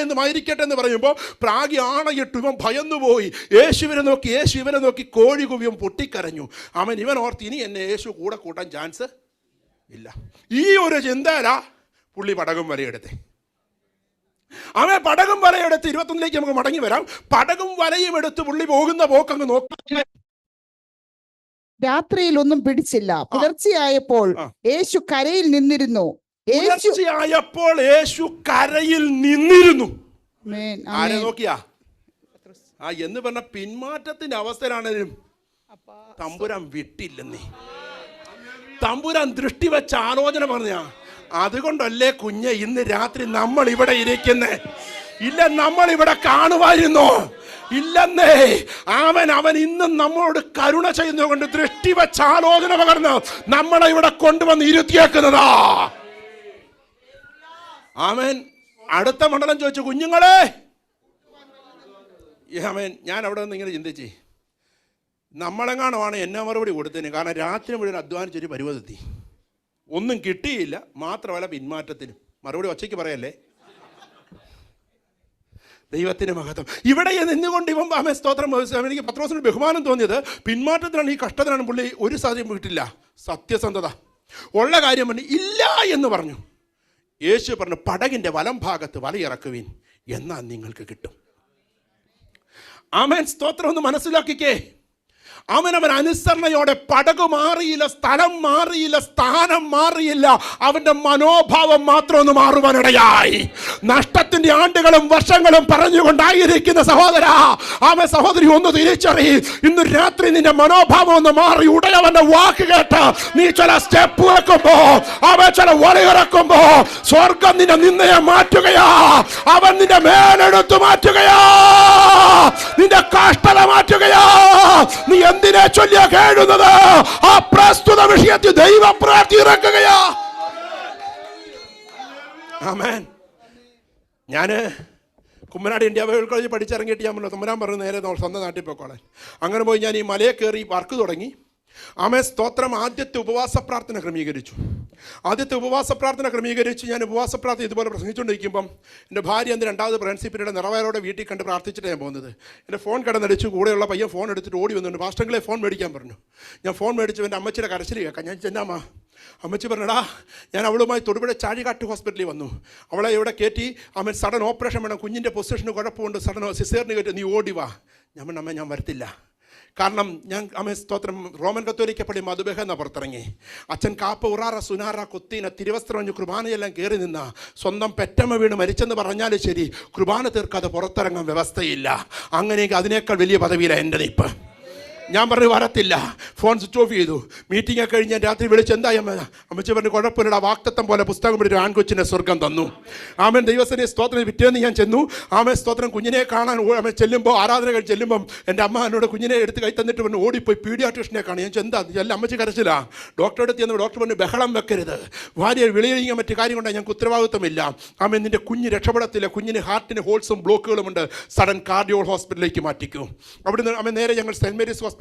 എന്നും ആയിരിക്കട്ടെ എന്ന് പറയുമ്പോൾ പ്രാഗി ആണയിട്ടു. ഇവൻ ഭയന്നുപോയി. യേശുവിനെ നോക്കി കോഴി കുവിയും പൊട്ടിക്കരഞ്ഞു. ഇവൻ ഓർത്ത് ഇനി എന്നെ യേശു കൂടെ കൂട്ടാൻ ചാൻസ് ഇല്ല. ഈ ഒരു ചിന്തയിലാ പുള്ളി പടകും വലയെടുത്തേ. പടകും വലയെടുത്ത് 21 നമുക്ക് മടങ്ങി വരാം. പടകും വലയും എടുത്ത് പുള്ളി പോകുന്ന പോക്കങ്ങ് നോക്കി. രാത്രിയിൽ ഒന്നും പിടിച്ചില്ല. പുലർച്ചെയായപ്പോൾ യേശു കരയിൽ നിന്നിരുന്നു. ആരെ നോക്കിയാ? എന്ന് പറഞ്ഞ പിന്മാറ്റത്തിന്റെ അവസ്ഥയിലാണെങ്കിലും തമ്പുരാൻ വിട്ടില്ലെന്നേ. തമ്പുരാൻ ദൃഷ്ടി വെച്ച ആലോചന പറഞ്ഞ അതുകൊണ്ടല്ലേ കുഞ്ഞെ ഇന്ന് രാത്രി നമ്മൾ ഇവിടെ ഇരിക്കുന്നേ? ഇല്ല, നമ്മൾ ഇവിടെ കാണുമായിരുന്നോ? ഇല്ലെന്നേ. അവൻ ഇന്നും നമ്മളോട് കരുണ ചെയ്യുന്നതുകൊണ്ട് ദൃഷ്ടി വെച്ച ആലോചന പകർന്ന് നമ്മളെ ഇവിടെ കൊണ്ടുവന്ന് ഇരുത്തിയേക്കുന്നതാ. ആമേൻ. അടുത്ത മണ്ഡലം ചോദിച്ചു കുഞ്ഞുങ്ങളെ. ആമേൻ. ഞാൻ അവിടെ നിന്ന് ഇങ്ങനെ ചിന്തിച്ചേ, നമ്മളെങ്ങാണമാണ് എന്നെ മറുപടി കൊടുത്തതിന്. കാരണം രാത്രി മുഴുവൻ അധ്വാനിച്ചൊരു പരുവതെത്തി, ഒന്നും കിട്ടിയില്ല. മാത്രമല്ല പിന്മാറ്റത്തിന് മറുപടി ഒച്ചയ്ക്ക് പറയല്ലേ. ദൈവത്തിന് മഹത്വം. ഇവിടെ നിന്നുകൊണ്ട് ഇവൻ ആമേൻ സ്തോത്രം. എനിക്ക് പത്രോസിന് ബഹുമാനം തോന്നിയത് പിന്മാറ്റത്തിലാണ്, ഈ കഷ്ടത്തിലാണ് പുള്ളി ഒരു സാധ്യത വിട്ടില്ല. സത്യസന്ധത ഉള്ള കാര്യം പറഞ്ഞു ഇല്ല എന്ന് പറഞ്ഞു. യേശു പറഞ്ഞു പടകിൻ്റെ വലം ഭാഗത്ത് വലയിറക്കുവിൻ, എന്നാൽ നിങ്ങൾക്ക് കിട്ടും. ആമേൻ സ്തോത്രം. ഒന്ന് മനസ്സിലാക്കിക്കേ. അവൻ അനുസരണയോടെ പടകു മാറിയില്ല, സ്ഥലം മാറിയില്ല, സ്ഥാനം മാറിയില്ല. അവന്റെ മനോഭാവം മാത്രം ഒന്ന് മാറുവാനിടയായി. നഷ്ടത്തിന്റെ ആണ്ടുകളും വർഷങ്ങളും പറഞ്ഞുകൊണ്ടായിരിക്കുന്ന സഹോദരാ, സഹോദരി ഒന്ന് തിരിച്ചറിയി. ഇന്ന് രാത്രി നിന്റെ മനോഭാവം ഒന്ന് മാറി ഉടയവന്റെ വാക്ക് കേട്ട് നീ ചില സ്റ്റെപ്പ് വെക്കുമ്പോ, ചില വലയിറക്കുമ്പോ സ്വർഗം നിന്നെ നിന്നയെ മാറ്റുകയാ. അവൻ നിന്റെ മേലെടുത്തു മാറ്റുകയാ, നിന്റെ കഷ്ടത മാറ്റുകയാ. നീ എന്തിനെ ചൊല്ലിയാ കേഴുന്നത്? ആ പ്രസ്തുത വിഷയത്തിൽ ദൈവപ്രാപ്തി ഇറക്കുകയാ. ആമേൻ. ഞാൻ കുമ്മനാട് ഇന്ത്യ ബൈബിൾ കോളേജ് പഠിച്ചിറങ്ങിയിട്ട് ഞാൻ തുമ്മനാൻ പറഞ്ഞു നേരെ സ്വന്തം നാട്ടിൽ പോയിക്കോളാൻ. അങ്ങനെ പോയി ഞാൻ ഈ മലയെ കയറി വർക്ക് തുടങ്ങി. ആമേൻ സ്തോത്രം. ആദ്യത്തെ ഉപവാസ പ്രാർത്ഥന ക്രമീകരിച്ചു. ഞാൻ ഉപവാസ പ്രാർത്ഥന ഇതുപോലെ പ്രസംഗിച്ചുകൊണ്ടിരിക്കുമ്പം എൻ്റെ ഭാര്യ എൻ്റെ രണ്ടാമത് പ്രിൻസിപ്പിയുടെ നിറവേറോടെ വീട്ടിൽ കണ്ട് പ്രാർത്ഥിച്ചിട്ട് ഞാൻ പോകുന്നത്. എൻ്റെ ഫോൺ കിടന്നടിച്ചു. കൂടെയുള്ള പയ്യൻ ഫോൺ എടുത്തിട്ട് ഓടി വന്നുകൊണ്ട് പാസ്റ്റങ്ങളെ ഫോൺ മേടിക്കാൻ പറഞ്ഞു. ഞാൻ ഫോൺ മേടിച്ചു. എൻ്റെ അമ്മച്ചിയുടെ കരച്ചിൽ കേൾക്കാം. ഞാൻ ചെന്നാമ്മ. അമ്മച്ചി പറഞ്ഞടാ, ഞാൻ അവളുമായി തൊടുപുഴ ചാഴികാട്ട് ഹോസ്പിറ്റലിൽ വന്നു. അവളെ ഇവിടെ കയറ്റി. ആമേൻ സഡൻ ഓപ്പറേഷൻ വേണം, കുഞ്ഞിൻ്റെ പൊസിഷന് കുഴപ്പമുണ്ട്, സഡൻ സിസേറിന് കയറ്റി, നീ ഓടി വാ. ഞാൻ അമ്മ ഞാൻ വരത്തില്ല. കാരണം ഞാൻ ആമേൻ സ്തോത്രം റോമൻ കത്തോലിക്ക പള്ളി മധുബഹ എന്ന പുറത്തിറങ്ങി. അച്ഛൻ കാപ്പ ഉറാറ സുനാറ കൊത്തീന തിരുവസ്ത്രം കഴിഞ്ഞ് കുർബാനയെല്ലാം കയറി നിന്ന സ്വന്തം പെറ്റമ്മ വീണ് മരിച്ചെന്ന് പറഞ്ഞാലും ശരി, കുർബാന തീർക്കാതെ പുറത്തിറങ്ങാൻ വ്യവസ്ഥയില്ല. അങ്ങനെയെങ്കിൽ അതിനേക്കാൾ വലിയ പദവിയിലാണ് എൻ്റെ നിപ്പ്. ഞാൻ പറഞ്ഞു വരത്തില്ല. ഫോൺ സ്വിച്ച് ഓഫ് ചെയ്തു. മീറ്റിംഗ് ഒക്കെ കഴിഞ്ഞ് ഞാൻ രാത്രി വിളിച്ച് എന്തായി അമ്മ? അമ്മച്ചി പറഞ്ഞു കുഴപ്പമില്ലടാ, വാക്തത്വം പോലെ പുസ്തകം പിടിച്ച് ആൺകൊച്ചിനെ സ്വർഗം തന്നു. ആമേൻ ദൈവസനെ സ്തോത്രം. പിറ്റേന്ന് ഞാൻ ചെന്നു. ആമേൻ സ്തോത്രം. കുഞ്ഞിനെ കാണാൻ ആമേൻ ചെല്ലുമ്പോൾ, ആരാധനകൾ ചെല്ലുമ്പം എൻ്റെ അമ്മ എന്നോട് കുഞ്ഞിനെ എടുത്ത് കൈ തന്നിട്ട് പറഞ്ഞു ഓടിപ്പോയി പീഡിയാട്രീഷനെ കാണും. ഞാൻ ചെന്താ എല്ലാം അമ്മച്ചി കരച്ചില്ല. ഡോക്ടറെ അടുത്ത് ചെന്ന് ഡോക്ടർ പറഞ്ഞു ബഹളം വെക്കരുത്, ഭാര്യയെ വിളിയൊഴിക്കാൻ മറ്റു കാര്യം കൊണ്ടാണ്, ഞങ്ങൾക്ക് ഉത്തരവാദിത്വമില്ല. ആമേൻ നിൻ്റെ കുഞ്ഞ് രക്ഷപ്പെടത്തില്ല, കുഞ്ഞിന് ഹാർട്ടിന് ഹോൾസും ബ്ലോക്കുകളുമുണ്ട്, സഡൻ കാർഡിയോ ഹോസ്പിറ്റലിലേക്ക് മാറ്റിക്കും. അവിടുന്ന് ആമേൻ നേരെ ഞങ്ങൾ സെൻറ്റ് മേരീസ് ഹോസ്പിറ്റൽ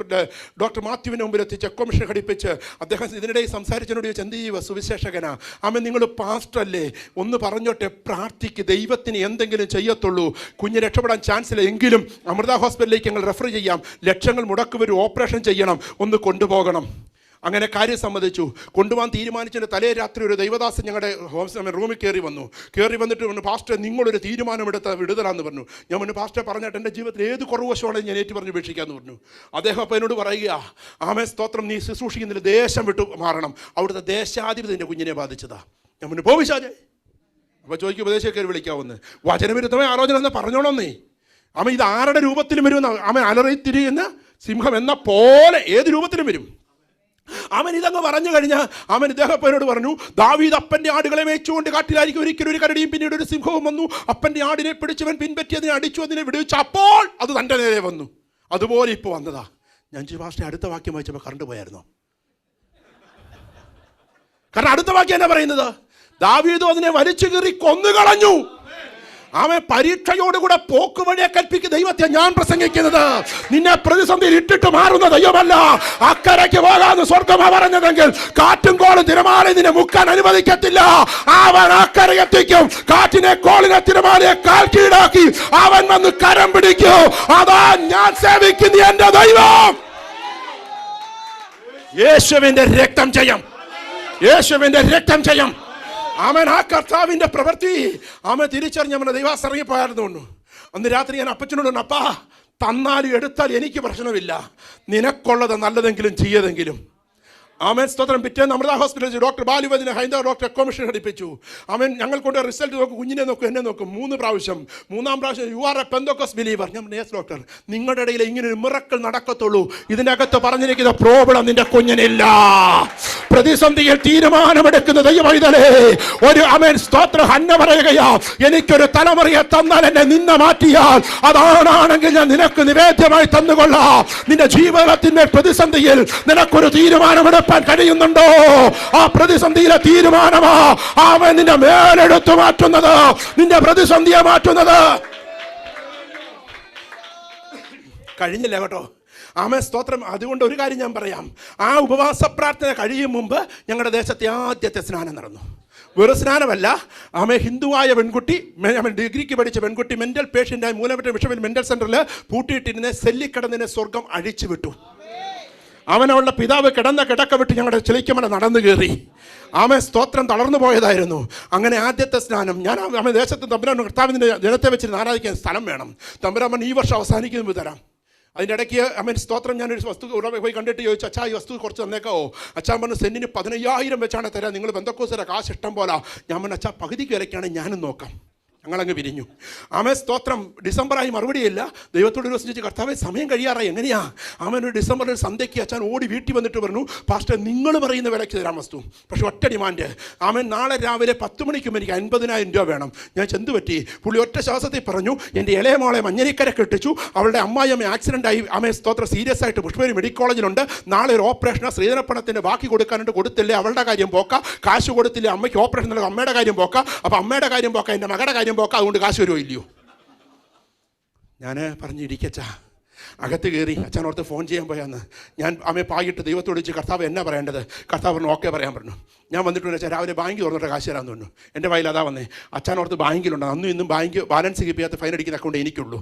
ഡോക്ടർ മാത്യുവിന് മുമ്പിൽ എത്തി ചെക്ക് കമ്മീഷൻ ഘടിപ്പിച്ച് അദ്ദേഹം ഇതിനിടയിൽ സംസാരിച്ചതിനോട് ചോദിച്ചു എന്ത് ചെയ്യുക സുവിശേഷകനാ? ആമേൻ നിങ്ങൾ പാസ്റ്റർ അല്ലേ, ഒന്ന് പറഞ്ഞോട്ടെ, പ്രാർത്ഥിക്ക്, ദൈവത്തിന് എന്തെങ്കിലും ചെയ്യത്തുള്ളൂ. കുഞ്ഞ് രക്ഷപ്പെടാൻ ചാൻസ് ഇല്ല, എങ്കിലും അമൃത ഹോസ്പിറ്റലിലേക്ക് ഞങ്ങൾ റെഫർ ചെയ്യാം, ലക്ഷങ്ങൾ മുടക്ക് വരും, ഓപ്പറേഷൻ ചെയ്യണം, ഒന്ന് കൊണ്ടുപോകണം. അങ്ങനെ കാര്യം സമ്മതിച്ചു. കൊണ്ടുപോകാൻ തീരുമാനിച്ചതിൻ്റെ തലേ രാത്രി ഒരു ദൈവദാസൻ ഞങ്ങളുടെ റൂമിൽ കയറി വന്നിട്ട് പറഞ്ഞു പാസ്റ്റർ നിങ്ങളൊരു തീരുമാനമെടുത്ത വിടുതലാന്ന് പറഞ്ഞു. ഞാൻ പറഞ്ഞു പാസ്റ്റർ പറഞ്ഞിട്ട് എൻ്റെ ജീവിതത്തിൽ ഏത് കുറവുവശമാണ് ഞാൻ ഏറ്റു പറഞ്ഞ് ഉപേക്ഷിക്കാമെന്ന് പറഞ്ഞു. അദ്ദേഹം അപ്പോൾ എന്നോട് പറയുക ആമേൻ സ്തോത്രം, നീ ശുശ്രൂഷിക്കുന്നതിൽ ദേശം വിട്ടു മാറണം, അവിടുത്തെ ദേശാധിപതി എൻ്റെ കുഞ്ഞിനെ ബാധിച്ചതാ. ഞാൻ പറഞ്ഞു പോവിശാജെ. അപ്പോൾ ചോദിക്കും ഉപദേശം കയറി വിളിക്കാവുന്ന വചനവിരുദ്ധമായ ആലോചന എന്ന് പറഞ്ഞോളന്നേ. ആമ ഇത് ആരുടെ രൂപത്തിലും വരുമെന്ന്, ആമ അലറിത്തിരിയുന്ന സിംഹം എന്ന പോലെ ഏത് രൂപത്തിലും വരും. അവൻ ഇതങ്ങ് പറഞ്ഞു കഴിഞ്ഞാൽ അവൻ ഇദ്ദേഹപ്പനോട് പറഞ്ഞു ദാവീദ് അപ്പൻ്റെ ആടുകളെ മേച്ചുകൊണ്ട് കാട്ടിലായിരിക്കും, ഒരിക്കലും ഒരു കരടിയും പിന്നീട് ഒരു സിംഹവും വന്നു, അപ്പൻ്റെ ആടിനെ പിടിച്ചവൻ പിൻപറ്റി അതിനെ അടിച്ചു, അതിനെ വിടുവിച്ചു, അപ്പോൾ അത് തൻ്റെ നേരെ വന്നു. അതുപോലെ ഇപ്പോൾ വന്നതാ. ഞാൻ പാസ്റ്റർ അടുത്ത വാക്യം വായിച്ചപ്പോൾ കറണ്ട് പോയായിരുന്നു. കാരണം അടുത്ത വാക്യം എന്നാ പറയുന്നത്? ദാവീദ് അതിനെ വലിച്ചു കീറി കൊന്നുകളഞ്ഞു. അവൻ പരീക്ഷയോടുകൂടെ പോക്കുവഴിയെ കൽപ്പിക്കുന്ന ദൈവത്തെ ഞാൻ പ്രസംഗിക്കുന്നത്. നിന്നെ പ്രതിസന്ധിയിൽ ഇട്ടിട്ട് മാറുന്ന ദൈവമല്ല, അക്കരയ്ക്ക് പോകാന്ന് സ്വർഗമാ പറഞ്ഞതെങ്കിൽ കാറ്റും കോളും തിരമാലയും നിന്നെ മുക്കാൻ അനുവദിക്കത്തില്ല. അവൻ അക്കരെ എത്തിക്കും. കാറ്റിനെ കോളിനെ തിരമാലയെ കാൽ കീഴാക്കി അവൻ വന്ന് കരം പിടിക്കും. അതാ ഞാൻ സേവിക്കുന്ന എന്റെ ദൈവം. യേശുവിന്റെ രക്തം ചെയ്യും, യേശുവിന്റെ രക്തം ചെയ്യും. ആമൻ ആ കർത്താവിൻ്റെ പ്രവൃത്തി ആമൻ തിരിച്ചറിഞ്ഞ നമ്മുടെ ദൈവാസ് ഇറങ്ങിപ്പോയായിരുന്നു. അന്ന് രാത്രി ഞാൻ അപ്പച്ചനോട് അപ്പാ തന്നാലും എടുത്താൽ എനിക്ക് പ്രശ്നമില്ല, നിനക്കുള്ളത് നല്ലതെങ്കിലും ചെയ്യതെങ്കിലും. ആമേൻ സ്തോത്രം. പിറ്റേന്ന് അമൃത ഹോസ്പിറ്റലിൽ ഡോക്ടർ ബാലുവദിനെ ഹൈന്ദവ ഡോക്ടർ കമ്മീഷൻ ഘടിപ്പിച്ചു. ആമേൻ ഞങ്ങൾ കൊണ്ട് റിസൾട്ട് നോക്കും, കുഞ്ഞിനെ നോക്കും, എന്നെ നോക്കും 3 പ്രാവശ്യം. 3-ാം പ്രാവശ്യം യു ആർ എ പെന്തോക്കോസ് ബിലീവർ. ഞാൻ യെസ് ഡോക്ടർ, നിങ്ങളുടെ ഇടയിൽ ഇങ്ങനെ ഒരു മിറക്കിൾ നടക്കത്തുള്ളൂ. ഇതിനകത്ത് പറഞ്ഞിരിക്കുന്ന പ്രോബ്ലം നിന്റെ കുഞ്ഞിനില്ല. പ്രതിസന്ധിയിൽ തീരുമാനമെടുക്കുന്ന ദൈവമൈതലേ, ഒരു ആമേൻ സ്തോത്രം ഹന്ന പറയുകയാ, എനിക്കൊരു തലമുറയെ തന്നാൽ എന്നെ നിന്ന മാറ്റിയാൽ അതാണെങ്കിൽ ഞാൻ നിനക്ക് നിവേദ്യമായി തന്നുകൊള്ളാം. നിന്റെ ജീവിതത്തിന്റെ പ്രതിസന്ധിയിൽ നിനക്കൊരു തീരുമാനമെടുപ്പ് കഴിയുന്നുണ്ടോ? ആ പ്രതിസന്ധിയിലെ തീരുമാനമാ അവൻ നിന്റെ മേലെടുത്തു മാറ്റുന്നത്, നിന്റെ പ്രതിസന്ധിയെ മാറ്റുന്നത്. കഴിഞ്ഞില്ല കേട്ടോ. ആമേൻ സ്തോത്രം. അതുകൊണ്ട് ഒരു കാര്യം ഞാൻ പറയാം, ആ ഉപവാസ പ്രാർത്ഥന കഴിയും മുമ്പ് ഞങ്ങളുടെ ദേശത്തെ ആദ്യത്തെ സ്നാനം നടന്നു. വെറു സ്നാനമല്ല, ആമേ ഹിന്ദുവായ പെൺകുട്ടി, ഡിഗ്രിക്ക് പഠിച്ച പെൺകുട്ടി, മെന്റൽ പേഷ്യൻ്റായി മൂലപ്പെട്ട ബിഷപ്പിൽ മെന്റൽ സെന്ററിൽ പൂട്ടിയിട്ടിരുന്ന സെല്ലിക്കിടന്നതിനെ സ്വർഗം അഴിച്ചു വിട്ടു. അവനവളുടെ പിതാവ് കിടന്ന കിടക്ക വിട്ട് ഞങ്ങളുടെ ചെളിക്കമല നടന്നു കയറി. ആമേ സ്തോത്രം തളർന്നു പോയതായിരുന്നു. അങ്ങനെ ആദ്യത്തെ സ്നാനം. ഞാൻ ആമേ ദേശത്ത് തമ്പുരാൻ കർത്താവിൻ്റെ ജനത്തെ വെച്ചിരുന്ന് ആരാധിക്കാൻ സ്ഥലം വേണം. തമ്പുരാൻ ഈ വർഷം അവസാനിക്കുമ്പോൾ തരാം. അതിൻ്റെ ഇടയ്ക്ക് ആമേൻ സ്തോത്രം ഞാനൊരു വസ്തു പോയി കണ്ടിട്ട് ചോദിച്ചു, അച്ഛാ ഈ വസ്തു കുറച്ച് തന്നേക്കാവോ? അച്ഛാൻ പറഞ്ഞു സെന്റിന് 15,000 വെച്ചാണ് തരാം, നിങ്ങൾ ബന്ധക്കോസര കാശ് ഇഷ്ടം പോലെ. ഞാൻ പറഞ്ഞു അച്ഛാ പകുതിക്ക് വിലയ്ക്കാണ് ഞാനും നോക്കാം. ഞങ്ങളങ്ങ് പിരിഞ്ഞു. ആമേ സ്തോത്രം. ഡിസംബറായി മറുപടിയില്ല. ദൈവത്തോട് ഒരു ദിവസം ചോദിച്ചു, കർത്താവേ സമയം കഴിയാറായി, എങ്ങനെയാ? ആമൻ ഒരു ഡിസംബറിൽ സന്ധ്യയ്ക്ക് അച്ഛൻ ഓടി വീട്ടിൽ വന്നിട്ട് പറഞ്ഞു, പാസ്റ്റർ നിങ്ങൾ പറയുന്ന വിലയ്ക്ക് തരാൻ വസ്തു, പക്ഷെ ഒറ്റ ഡിമാൻഡ്, ആമൻ നാളെ രാവിലെ 10 മണിക്കും എനിക്ക് 50,000 രൂപ വേണം. ഞാൻ ചെന്ത് പറ്റി? പുള്ളി ഒറ്റ ശ്വാസത്തിൽ പറഞ്ഞു, എൻ്റെ ഇളയ മോളെ മഞ്ഞരിക്കര കെട്ടിച്ചു, അവളുടെ അമ്മായിയമ്മ ആക്സിഡൻ്റായി, ആമേ സ്തോത്രം സീരിയസ് ആയിട്ട് പുഷ്പഗിരി മെഡിക്കൽ കോളേജിലുണ്ട്, നാളെ ഒരു ഓപ്പറേഷനാണ്, സ്ത്രീധനപ്പണത്തിൻ്റെ ബാക്കി കൊടുക്കാനുണ്ട്, കൊടുത്തില്ലേ അവളുടെ കാര്യം പോക്ക, കാശ് കൊടുത്തില്ലേ അമ്മയ്ക്ക് ഓപ്പറേഷൻ നൽകും, അമ്മയുടെ കാര്യം പോക്ക, അപ്പോൾ അമ്മയുടെ കാര്യം പോക്ക, എൻ്റെ മകളുടെ കാര്യം പോക്ക, അതുകൊണ്ട് കാശ് വരുമോ ഇല്ലയോ? ഞാൻ പറഞ്ഞിരിക്കച്ചാ. അകത്ത് കയറി അച്ഛനോർത്ത് ഫോൺ ചെയ്യാൻ പോയാന്ന്. ഞാൻ അമ്മയെ പാകിട്ട് ദൈവത്തോട് ചോദിച്ചു, കർത്താവ് എന്നാ പറയേണ്ടത്? കർത്താവ് പറഞ്ഞു ഓക്കെ പറയാൻ പറഞ്ഞു. ഞാൻ വന്നിട്ട് വെച്ചാൽ രാവിലെ ബാങ്ക് തുറന്നിട്ട് കാശ് തരാമെന്ന് പറഞ്ഞു. എൻ്റെ വയൽ അതാ വന്നേ. അച്ഛനോർത്ത് ബാങ്കിലുണ്ട്, അന്നും ഇന്നും ബാങ്ക് ബാലൻസ് കീപ്പ് ചെയ്യാത്ത ഫൈൻ അടിക്കുന്ന അക്കൗണ്ട് എനിക്കുള്ളൂ.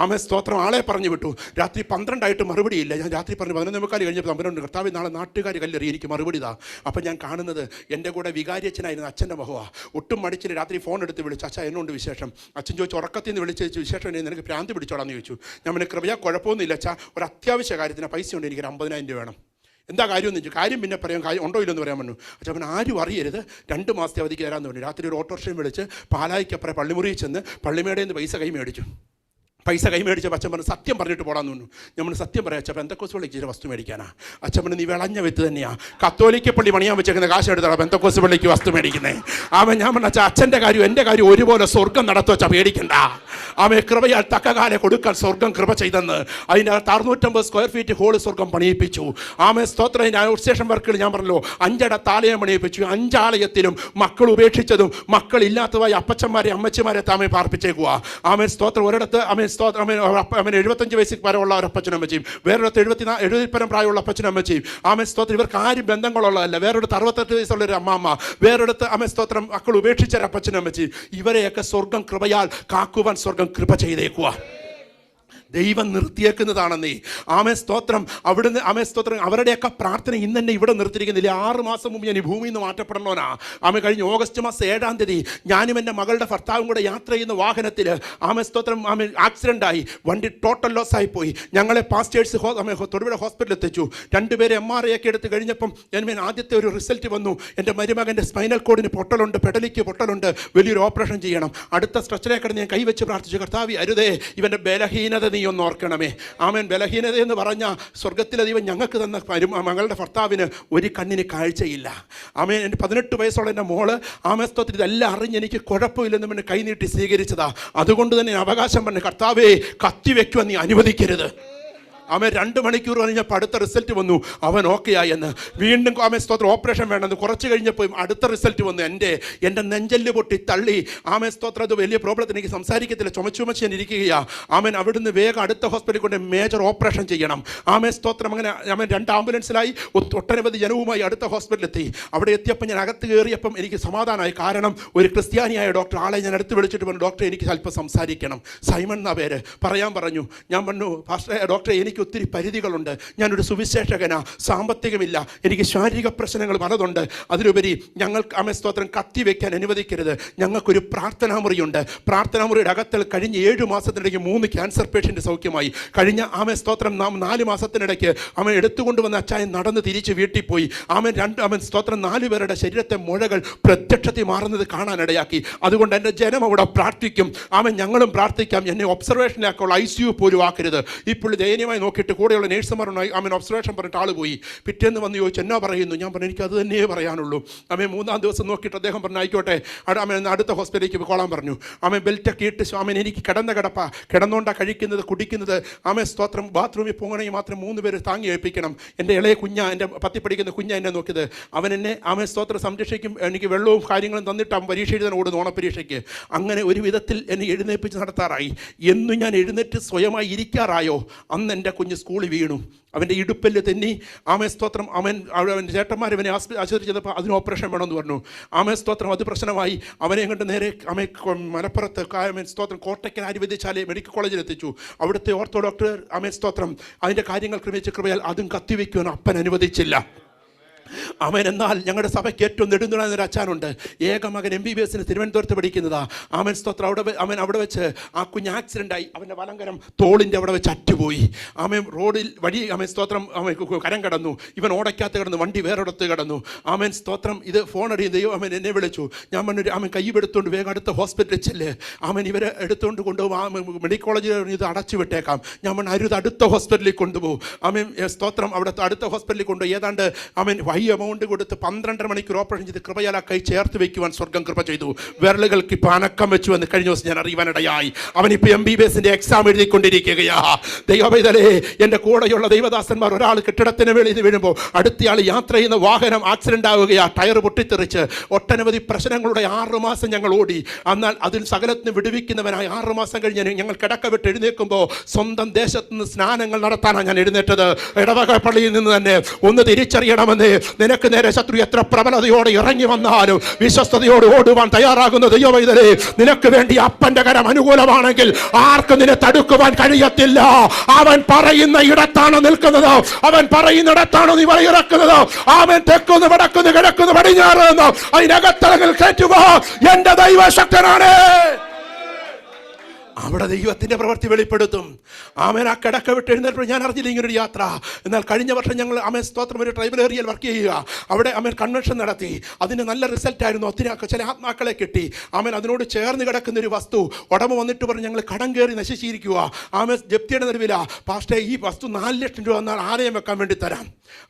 ആമേ സ്തോത്രം. ആളെ പറഞ്ഞു വിട്ടു. രാത്രി 12 മറുപടിയില്ല. ഞാൻ രാത്രി പറഞ്ഞു 11 കഴിഞ്ഞപ്പോൾ 12 കർത്താവ് നാളെ നാട്ടുകാർ കല്ലെറി, എനിക്ക് മറുപടി ഇതാ. അപ്പം ഞാൻ കാണുന്നത് എൻ്റെ കൂടെ വികാരിയച്ഛനായിരുന്നു അച്ഛൻ്റെ മുഖമാണ്. ഒട്ടും മടിച്ചില്ല. രാത്രി ഫോൺ എടുത്ത് വിളിച്ചു, അച്ഛാ എന്നോണ്ട് വിശേഷം. അച്ഛൻ ചോദിച്ചു, ഉറക്കത്തിൽ നിന്ന് വിളിച്ച് വിശേഷം നിനക്ക് ഭ്രാന്തി പിടിച്ചോടാന്ന് ചോദിച്ചു. ഞാൻ പിന്നെ കൃപയാ കുഴപ്പമൊന്നുമില്ല അച്ഛാ, ഒരു അത്യാവശ്യ കാര്യത്തിന് പൈസ ഉണ്ട്, എനിക്ക് 50,000 രൂപ വേണം. എന്താ കാര്യം എന്ന് ചോദിച്ചു. കാര്യം പിന്നെ പറയാം, കാര്യം ഉണ്ടോ ഇല്ലെന്ന് പറയാൻ പറഞ്ഞു. പക്ഷേ അവൻ ആരും അറിയരുത്, 2 മാസത്തെ അവധിക്ക് തരാമെന്ന് പറഞ്ഞു. രാത്രി ഒരു ഓട്ടോറിക്ഷയും വിളിച്ച് പാലായിക്കപ്പുറം പള്ളിമുറിയിൽ ചെന്ന് പള്ളിമേടയിൽ നിന്ന് പൈസ കൈമേടിച്ചു. പൈസ കൈമേടിച്ച അച്ഛൻ പറഞ്ഞു, സത്യം പറഞ്ഞിട്ട് പോടാന്ന് പറഞ്ഞു. നമ്മൾ സത്യം പറയാം അച്ഛൻ, പെന്തക്കോസ് പള്ളിക്ക് ഇച്ചിരി വസ്തു മേടിക്കാനാ. അച്ഛൻ പറഞ്ഞു, നീ വിളഞ്ഞ വിത്ത് തന്നെയാണ്, കത്തോലിക്ക പള്ളി പണിയാൻ വെച്ചേക്കുന്ന കാശ് എടുത്താൽ പെന്തക്കോസ് പള്ളിക്ക് വസ്തു മേടിക്കുന്നത്. ആമേ ഞാൻ പറഞ്ഞ അച്ഛാ, അച്ഛൻ്റെ കാര്യം എൻ്റെ കാര്യം ഒരുപോലെ സ്വർഗം നടത്തു വെച്ചാൽ പേടിക്കണ്ട. ആമേ കൃപയാൽ തക്കകാലെ കൊടുക്കാൻ സ്വർഗം കൃപ ചെയ്തെന്ന്. അതിൻ്റെ 650 സ്ക്വയർ ഫീറ്റ് ഹോള് സ്വർഗം പണിയിപ്പിച്ചു. ആമേ സ്തോത്രം. അതിൻ്റെ ഔട്ട്സ്റ്റേഷൻ വർക്കുകൾ ഞാൻ പറഞ്ഞല്ലോ, 5 താലയം പണിയിപ്പിച്ചു. 5 ആലയത്തിലും മക്കൾ ഉപേക്ഷിച്ചതും മക്കളില്ലാത്തതായി അപ്പച്ചന്മാരെ അമ്മച്ചിമാരെ താമേ പാർപ്പിച്ചേക്കുക. ആമേ സ്തോത്രം. ഒരിടത്ത് ആമേ സ്തോത്രം അവൻ 75 വയസ്സിൽ പരമുള്ള ഒരു അപ്പച്ചനും അമ്മച്ചിയും, വേറൊരിടത്ത് 70 പരം പ്രായമുള്ള അപ്പച്ചനും അമ്മച്ചിയും. ആമേ സ്തോത്രം. ഇവർക്ക് ആരും ബന്ധങ്ങളുള്ളതല്ല. വേറൊരിടത്ത് 68 വയസ്സുള്ള ഒരു അമ്മാമ്മ, വേറൊരിടത്ത് ആമേ സ്തോത്രം മക്കൾ ഉപേക്ഷിച്ച ഒരു അപ്പച്ചനും അമ്മച്ചിയും. ഇവരെയൊക്കെ സ്വർഗം കൃപയാൽ കാക്കുവാൻ സ്വർഗം കൃപ ചെയ്തേക്കുക. ദൈവം നിർത്തിയേക്കുന്നതാണെന്നേ. ആമേ സ്തോത്രം. അവിടുന്ന് ആമേ സ്തോത്രം. അവരുടെയൊക്കെ പ്രാർത്ഥന ഇന്ന് തന്നെ ഇവിടെ നിർത്തിയിരിക്കുന്നില്ല. 6 മാസം മുമ്പ് ഞാൻ ഈ ഭൂമിയിൽ നിന്ന് മാറ്റപ്പെടണോനാ. ആമേ കഴിഞ്ഞ ഓഗസ്റ്റ് മാസം 7-ാം തീയതി ഞാനും എൻ്റെ മകളുടെ ഭർത്താവും കൂടെ യാത്ര ചെയ്യുന്ന വാഹനത്തിൽ ആമേ സ്തോത്രം ആമേ ആക്സിഡൻ്റായി. വണ്ടി ടോട്ടൽ ലോസ് ആയിപ്പോയി. ഞങ്ങളെ പാസ്റ്റേഴ്സ് തൊടുപുഴ ഹോസ്പിറ്റലിൽ എത്തിച്ചു. 2 പേരെ MRI ഒക്കെ എടുത്ത് കഴിഞ്ഞപ്പം ആദ്യത്തെ ഒരു റിസൾട്ട് വന്നു. എൻ്റെ മരുമകൻ്റെ സ്പൈനൽ കോഡിന് പൊട്ടലുണ്ട്, പെടലിക്ക് പൊട്ടലുണ്ട്, വലിയൊരു ഓപ്പറേഷൻ ചെയ്യണം. അടുത്ത സ്ട്രെച്ചിലേക്ക് കിടന്ന് ഞാൻ കൈവച്ച് പ്രാർത്ഥിച്ചു, കർത്താവേ അരുതേ, ഇവൻ്റെ ബലഹീനത നീ ഒന്ന് ഓർക്കണമേ. ആമേൻ. ബലഹീനത എന്ന് പറഞ്ഞാൽ സ്വർഗത്തിലെ ദൈവം ഞങ്ങൾക്ക് തന്ന മകളുടെ ഭർത്താവിന് ഒരു കണ്ണിന് കാഴ്ചയില്ല. ആമേൻ. എൻ്റെ 18 വയസ്സുള്ള എൻ്റെ മോള് ആമേസ്തോത്തിൽ ഇതെല്ലാം അറിഞ്ഞ് എനിക്ക് കുഴപ്പമില്ലെന്ന് പിന്നെ കൈനീട്ടി സ്വീകരിച്ചതാ. അതുകൊണ്ട് തന്നെ അവകാശം പറഞ്ഞു, കർത്താവേ കത്തിവെക്കുവാൻ നീ അനുവദിക്കരുത്. ആമേ 2 മണിക്കൂർ കഴിഞ്ഞപ്പോൾ അടുത്ത റിസൾട്ട് വന്നു, അവൻ ഓക്കെ ആയി എന്ന്. വീണ്ടും ആമേ സ്തോത്രം ഓപ്പറേഷൻ വേണമെന്ന്. കുറച്ച് കഴിഞ്ഞപ്പോൾ അടുത്ത റിസൾട്ട് വന്നു. എൻ്റെ നെഞ്ചല് പൊട്ടി തള്ളി. ആമേ സ്തോത്രം. അത് വലിയ പ്രോബ്ലത്തിന് എനിക്ക് സംസാരിക്കത്തില്ല, ചുമച്ച് ഞാൻ ഇരിക്കുകയാണ്. ആമേൻ. അവിടുന്ന് വേഗം അടുത്ത ഹോസ്പിറ്റലിൽ കൊണ്ട് മേജർ ഓപ്പറേഷൻ ചെയ്യണം. ആമേ സ്തോത്രം. അങ്ങനെ ആമേൻ 2 ആംബുലൻസിലായി ഒട്ടനവധി ജനവുമായി അടുത്ത ഹോസ്പിറ്റലിലെത്തി. അവിടെ എത്തിയപ്പോൾ ഞാൻ അകത്ത് കയറിയപ്പം എനിക്ക് സമാധാനമായി. കാരണം ഒരു ക്രിസ്ത്യാനിയായ ഡോക്ടർ, ആളെ ഞാൻ അടുത്ത് വിളിച്ചിട്ട് പറഞ്ഞു, ഡോക്ടറെ എനിക്ക് അല്പം സംസാരിക്കണം. സൈമൺ എന്നാ പേര്. പറയാൻ പറഞ്ഞു. ഞാൻ പറഞ്ഞു, ഡോക്ടറെ എനിക്ക് ഒത്തിരി പരിധികളുണ്ട്, ഞാനൊരു സുവിശേഷകനാ, സാമ്പത്തികമില്ല, എനിക്ക് ശാരീരിക പ്രശ്നങ്ങൾ പലതുണ്ട്. അതിലുപരി ഞങ്ങൾക്ക് ആമേ സ്തോത്രം കത്തിവെക്കാൻ അനുവദിക്കരുത്. ഞങ്ങൾക്കൊരു പ്രാർത്ഥനാമുറിയുണ്ട്. പ്രാർത്ഥനാമുറിയുടെ അകത്തിൽ കഴിഞ്ഞ 7 മാസത്തിനിടയ്ക്ക് 3 ക്യാൻസർ പേഷ്യൻ്റ് സൗഖ്യമായി. കഴിഞ്ഞ ആമേ സ്തോത്രം 4 മാസത്തിനിടയ്ക്ക് അവൻ എടുത്തുകൊണ്ടുവന്ന അച്ചായൻ നടന്ന് തിരിച്ച് വീട്ടിൽ പോയി. ആമൻ സ്തോത്രം 4 പേരുടെ ശരീരത്തെ മുഴകൾ പ്രത്യക്ഷത്തിൽ മാറുന്നത് കാണാനിടയാക്കി. അതുകൊണ്ട് എൻ്റെ ജനം അവിടെ പ്രാർത്ഥിക്കും. ആമൻ ഞങ്ങളും പ്രാർത്ഥിക്കാം. എന്നെ ഒബ്സർവേഷനിലാക്കുള്ള ICU പോലും ആക്കരുത്. ഇപ്പോൾ ദയനീയമായി നോക്കിയിട്ട് കൂടെയുള്ള നേഴ്സുമാരുമായി ആമൻ ഒബ്സർവേഷൻ പറഞ്ഞിട്ട് ആൾ പോയി. പിറ്റേന്ന് വന്ന് ചോദിച്ചു, എന്നാ പറയുന്നു? ഞാൻ പറഞ്ഞു, എനിക്ക് അത് തന്നെയേ പറയാനുള്ളൂ. ആമേ 3-ാം ദിവസം നോക്കിയിട്ട് അദ്ദേഹം പറഞ്ഞു, ആയിക്കോട്ടെ ആമൻ അടുത്ത ഹോസ്പിറ്റലിലേക്ക് പോകാൻ പറഞ്ഞു. ആമേ ബെൽറ്റൊക്കെ ഇട്ട് ആമൻ എനിക്ക് കിടപ്പാ, കിടന്നുകൊണ്ടാണ് കഴിക്കുന്നത് കുടിക്കുന്നത്. ആമേ സ്തോത്രം. ബാത്റൂമിൽ പോകണമെങ്കിൽ മാത്രം 3 പേര് താങ്ങി ഏൽപ്പിക്കണം. എൻ്റെ ഇളയ എൻ്റെ പത്തിപ്പടിക്കുന്ന എന്നെ നോക്കിയത്. അവൻ എന്നെ ആമേ സ്തോത്രം സംരക്ഷിക്കും. എനിക്ക് വെള്ളവും കാര്യങ്ങളും തന്നിട്ട് അവൻ പരീക്ഷ എഴുതാൻ ഓടുന്നു, ഓണപ്പരീക്ഷയ്ക്ക്. അങ്ങനെ ഒരു വിധത്തിൽ എന്നെ എഴുന്നേൽപ്പിച്ച് നടത്താറായി. എന്നും ഞാൻ എഴുന്നേറ്റ് സ്വയമായി ഇരിക്കാറായോ അന്ന് എൻ്റെ കുഞ്ഞ് സ്കൂളിൽ വീണു. അവൻ്റെ ഇടുപ്പല് തെന്നി. ആമേ സ്തോത്രം. അവൻ്റെ ചേട്ടന്മാർ അവനെ ആശുപത്രി ചെയ്തപ്പോൾ അതിന് ഓപ്പറേഷൻ വേണമെന്ന് പറഞ്ഞു. ആമേ സ്തോത്രം. അത് പ്രശ്നമായി. അവനെ കണ്ട് നേരെ ആമേ മലപ്പുറത്ത് ആമേ സ്തോത്രം കോട്ടയ്ക്കൽ ആയുർവേദശാല മെഡിക്കൽ കോളേജിൽ എത്തിച്ചു. അവിടുത്തെ ഓർത്തോ ഡോക്ടർ ആമേ സ്തോത്രം അതിൻ്റെ കാര്യങ്ങൾ ക്രമിച്ച് കൃപയാൽ അതും കത്തിവെക്കുവാൻ അപ്പൻ അനുവദിച്ചില്ല. അവൻ എന്നാൽ ഞങ്ങളുടെ സഭയ്ക്ക് ഏറ്റവും നെടുന്നുള്ളൊരു അച്ഛനുണ്ട്, ഏകമകൻ MBBS തിരുവനന്തപുരത്ത് പഠിക്കുന്നതാ. അവൻ സ്തോത്രം അവൻ അവിടെ വെച്ച് ആ കുഞ്ഞ് ആക്സിഡൻ്റായി, അവൻ്റെ വലങ്കരം തോളിൻ്റെ അവിടെ വെച്ച് അറ്റുപോയി. അവൻ റോഡിൽ അവൻ സ്തോത്രം അവൻ കരം കടന്നു, ഇവൻ ഓടയ്ക്കകത്ത് കിടന്നു, വണ്ടി വേറൊരിടത്ത് കിടന്നു. അവൻ സ്തോത്രം ഇത് ഫോണടി ദൈവം അവൻ എന്നെ വിളിച്ചു. ഞാൻ പറഞ്ഞു അവൻ കൈയെടുത്തുകൊണ്ട് വേഗം അടുത്ത ഹോസ്പിറ്റലിൽ ചെല്ല്, അവൻ ഇവരെ എടുത്തുകൊണ്ട് കൊണ്ടുപോകും, ആ മെഡിക്കൽ കോളേജിൽ ഇത് അടച്ചു വിട്ടേക്കാം. ഞാൻ പറഞ്ഞു അരുത്, അടുത്ത ഹോസ്പിറ്റലിൽ കൊണ്ടുപോകും. അവൻ സ്തോത്രം അവിടെ അടുത്ത ഹോസ്പിറ്റലിൽ കൊണ്ടുപോയി. ഏതാണ്ട് അവൻ എമൗണ്ട് കൊടുത്ത് 12.5 മണിക്കൂർ ഓപ്പറേഷൻ ചെയ്ത് കൃപയാൽ കൈ ചേർത്ത് വെക്കുവാൻ സ്വർഗം കൃപ ചെയ്തു. വിരലുകൾക്ക് ഇപ്പം അനക്കം വെച്ചു എന്ന് കഴിഞ്ഞ ദിവസം ഞാൻ അറിയുവാനിടയായി. അവനിപ്പോൾ MBBS എക്സാം എഴുതിക്കൊണ്ടിരിക്കുകയാ. ദൈവവേദലേ, എൻ്റെ കൂടെയുള്ള ദൈവദാസന്മാർ ഒരാൾ കെട്ടിടത്തിന് വെളിയിൽ വീഴുമ്പോൾ അടുത്തയാൾ യാത്ര ചെയ്യുന്ന വാഹനം ആക്സിഡൻ്റ് ആവുകയാ, ടയർ പൊട്ടിത്തെറിച്ച്. ഒട്ടനവധി പ്രശ്നങ്ങളുടെ 6 മാസം ഞങ്ങൾ ഓടി. എന്നാൽ അതിൽ സകലത്തിന് വിടുവിക്കുന്നവനായി 6 മാസം കഴിഞ്ഞ് ഞങ്ങൾ കിടക്ക വിട്ട് എഴുന്നേൽക്കുമ്പോൾ സ്വന്തം ദേശത്ത് നിന്ന് സ്നാനങ്ങൾ നടത്താനാണ് ഞാൻ എഴുന്നേറ്റത്. ഇടവക പള്ളിയിൽ നിന്ന് തന്നെ ഒന്ന് തിരിച്ചറിയണമെന്ന്, നിനക്ക് നേരെ ശത്രു എത്ര പ്രബലതയോടെ ഇറങ്ങി വന്നാലും വിശ്വസ്തയോട് ഓടുവാൻ തയ്യാറാകുന്ന ദൈവവൈതലേ, നിനക്ക് വേണ്ടി അപ്പന്റെ കരം അനുകൂലമാണെങ്കിൽ ആർക്കും നിന്നെ തടുക്കുവാൻ കഴിയത്തില്ല. അവൻ പറയുന്ന ഇടത്താണ് നിൽക്കുന്നത്, അവൻ പറയുന്നിടത്താണ് നീ വലയിറക്കുന്നത്. അവൻ തെക്കുന്നു വടക്കുന്നു കിഴക്കുന്നു പടിഞ്ഞാറ് എന്ന് അതിനകത്തളങ്ങൾ കയറ്റുവാ എന്റെ ദൈവശക്തനാണ്. അവിടെ ദൈവത്തിൻ്റെ പ്രവൃത്തി വെളിപ്പെടുത്തും. ആമേൻ ആ കിടക്ക വിട്ട് എഴുന്നേൽപ്പോൾ ഞാൻ അറിഞ്ഞില്ല ഇങ്ങനൊരു യാത്ര. എന്നാൽ കഴിഞ്ഞ വർഷം ഞങ്ങൾ ആമേൻ സ്തോത്രം ഒരു ട്രൈബൽ ഏരിയയിൽ വർക്ക് ചെയ്യുക. അവിടെ ആമേൻ കൺവെൻഷൻ നടത്തി. അതിന് നല്ല റിസൾട്ടായിരുന്നു. ഒത്തിരി ചില ആത്മാക്കളെ കിട്ടി. ആമേൻ അതിനോട് ചേർന്ന് കിടക്കുന്നൊരു വസ്തു ഉടമ വന്നിട്ട് പറഞ്ഞ് ഞങ്ങൾ കടം കയറി നശിച്ചിരിക്കുക, ആമേൻ ജപ്തിയുടെ നിലവില പാസ്റ്റേ, ഈ വസ്തു 4 ലക്ഷം രൂപ എന്നാൽ ആലയം വെക്കാൻ വേണ്ടി തരാം.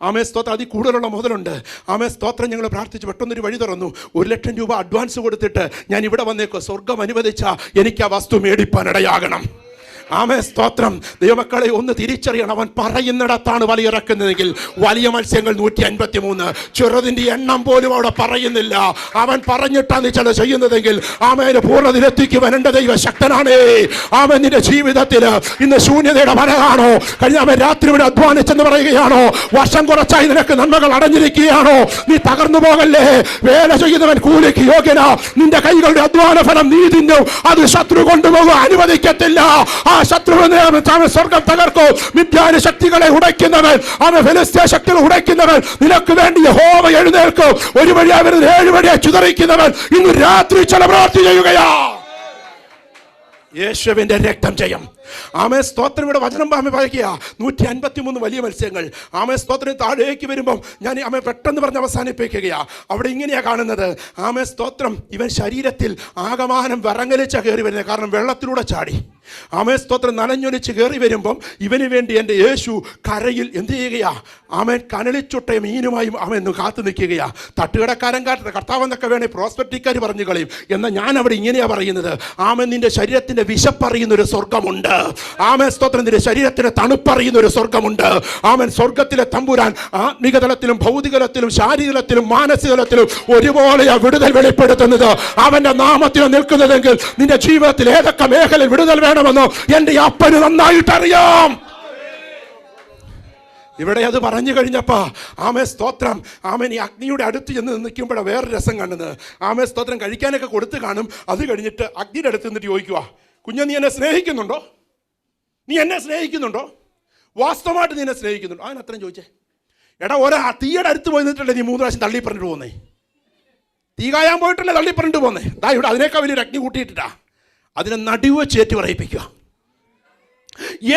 ആമേൻ സ്തോത്രം അതിൽ കൂടുതലുള്ള മുതലുണ്ട്. ആമേൻ സ്തോത്രം ഞങ്ങൾ പ്രാർത്ഥിച്ച് പെട്ടെന്നൊരു വഴി തുറന്നു. 1 ലക്ഷം രൂപ അഡ്വാൻസ് കൊടുത്തിട്ട് ഞാൻ ഇവിടെ വന്നേക്കോ, സ്വർഗം അനുവദിച്ച എനിക്ക് ആ വസ്തു മേടിപ്പാൻ ഇടയാകണം. ആമേൻ സ്തോത്രം. ദൈവമക്കളെ ഒന്ന് തിരിച്ചറിയണം, അവൻ പറയുന്നിടത്താണ് വലയിറക്കുന്നതെങ്കിൽ വലിയ മത്സ്യങ്ങൾ 153, ചെറുതിൻ്റെ എണ്ണം പോലും അവിടെ പറയുന്നില്ല. അവൻ പറഞ്ഞിട്ടാണ് ചില ചെയ്യുന്നതെങ്കിൽ ആമേന് പൂർണ്ണതയിലെത്തിക്കുവാൻ എൻ്റെ ദൈവ ശക്തനാണേ. ആമേൻ നിന്റെ ജീവിതത്തിൽ ഇന്ന് ശൂന്യതയുടെ വരകാണോ, കഴിഞ്ഞ അവൻ രാത്രി ഇവിടെ അധ്വാനിച്ചെന്ന് പറയുകയാണോ, വർഷം കുറച്ചായി നിനക്ക് നന്മകൾ അടഞ്ഞിരിക്കുകയാണോ, നീ തകർന്നു പോകല്ലേ. വേല ചെയ്യുന്നവൻ കൂലിക്ക് യോഗ്യനാ. നിന്റെ കൈകളുടെ അധ്വാന ഫലം നീ തിന്നും, അത് ശത്രു കൊണ്ടുപോകുക അനുവദിക്കത്തില്ല. ആ ശത്രുവിനെ സ്വർഗം തകർക്കും. മിഥ്യാന ശക്തികളെ ഉടയ്ക്കുന്നവൻ, അവൻ ഫെലിസ്ത്യ ശക്തികൾ ഉടയ്ക്കുന്നവൻ, നിനക്ക് വേണ്ടി യഹോവ എഴുന്നേൽക്കും. ഒരു വഴിയായി വരുന്ന 7 വഴിയെ ചിതറിക്കുന്നവൻ ഇന്ന് രാത്രി ചില പ്രവൃത്തി ചെയ്യുകയാ. യേശുവിന്റെ രക്തം ജയം. ആമേ സ്തോത്രം. ഇവിടെ വചനം പറയുക 153 വലിയ മത്സ്യങ്ങൾ. ആമേ സ്തോത്രം താഴേക്ക് വരുമ്പം ഞാൻ ആമേ പെട്ടെന്ന് പറഞ്ഞ് അവസാനിപ്പിക്കുകയാ. അവിടെ ഇങ്ങനെയാ കാണുന്നത്. ആമേ സ്തോത്രം. ഇവൻ ശരീരത്തിൽ ആകമാനം വിറങ്ങലിച്ച കയറി വരുന്നത്, കാരണം വെള്ളത്തിലൂടെ ചാടി. ആമേ സ്തോത്രം നനഞ്ഞൊലിച്ച് കയറി വരുമ്പം ഇവന് വേണ്ടി എൻ്റെ യേശു കരയിൽ എന്ത് ചെയ്യുകയാ, ആമേൻ കനലിച്ചുട്ട മീനുമായും അവൻ കാത്തു നിൽക്കുകയാ. തട്ടുകടക്കാരൻ കർത്താവ് എന്നൊക്കെ വേണേ പ്രോസ്പെക്റ്റിക്കാർ പറഞ്ഞു കളയും. എന്നാൽ ഞാൻ അവിടെ ഇങ്ങനെയാ പറയുന്നത്, ആമേൻ നിന്റെ ശരീരത്തിൻ്റെ വിശപ്പറിയുന്നൊരു സ്വർഗമുണ്ട്. ആമേൻ സ്തോത്രം. നിന്റെ ശരീരത്തിന് തണുപ്പറിയുന്ന ഒരു സ്വർഗമുണ്ട്. ആമേൻ സ്വർഗത്തിലെ തമ്പുരാൻ ആത്മീക തലത്തിലും ഭൗതിക തലത്തിലും ശാരീരിക തലത്തിലും മാനസിക തലത്തിലും ഒരുപോലെയാ വിടുതൽ വെളിപ്പെടുത്തുന്നത്. അവന്റെ നാമത്തിൽ നിൽക്കുന്നതെങ്കിൽ നിന്റെ ജീവിതത്തിൽ ഏതൊക്കെ മേഖലയിൽ വിടുതൽ വേണമെന്നോ എൻ്റെ അപ്പന് നന്നായിട്ടറിയാം. ഇവിടെ അത് പറഞ്ഞു കഴിഞ്ഞപ്പോ ആമേ സ്തോത്രം. ആമേൻ ഈ അഗ്നിയുടെ അടുത്ത് ചെന്ന് നിൽക്കുമ്പോഴാണ് വേറെ രസം കാണുന്നത്. ആമേ സ്തോത്രം കഴിക്കാനൊക്കെ കൊടുത്ത് കാണും. അത് കഴിഞ്ഞിട്ട് അഗ്നിയുടെ അടുത്ത് നിന്നിട്ട് ചോദിക്കുക, കുഞ്ഞ് നീ എന്നെ സ്നേഹിക്കുന്നുണ്ടോ? നീ എന്നെ സ്നേഹിക്കുന്നുണ്ടോ? വാസ്തവമായിട്ട് നീ എന്നെ സ്നേഹിക്കുന്നുണ്ടോ? അവൻ അത്രയും ചോദിച്ചേ. എടാ തീയുടെ അടുത്ത് പോയി നിന്നിട്ടല്ലേ നീ 3 പ്രാവശ്യം തള്ളി പറഞ്ഞിട്ട് പോകുന്നേ? തീ കായാൻ പോയിട്ടല്ലേ തള്ളി പറഞ്ഞിട്ട് പോകുന്നേ? ഇവിടെ അതിനേക്കാൾ വലിയൊരു അഗ്നി കൂട്ടിയിട്ടിട്ടാ അതിനെ നടുവ് ചേറ്റി പറയിപ്പിക്കുക.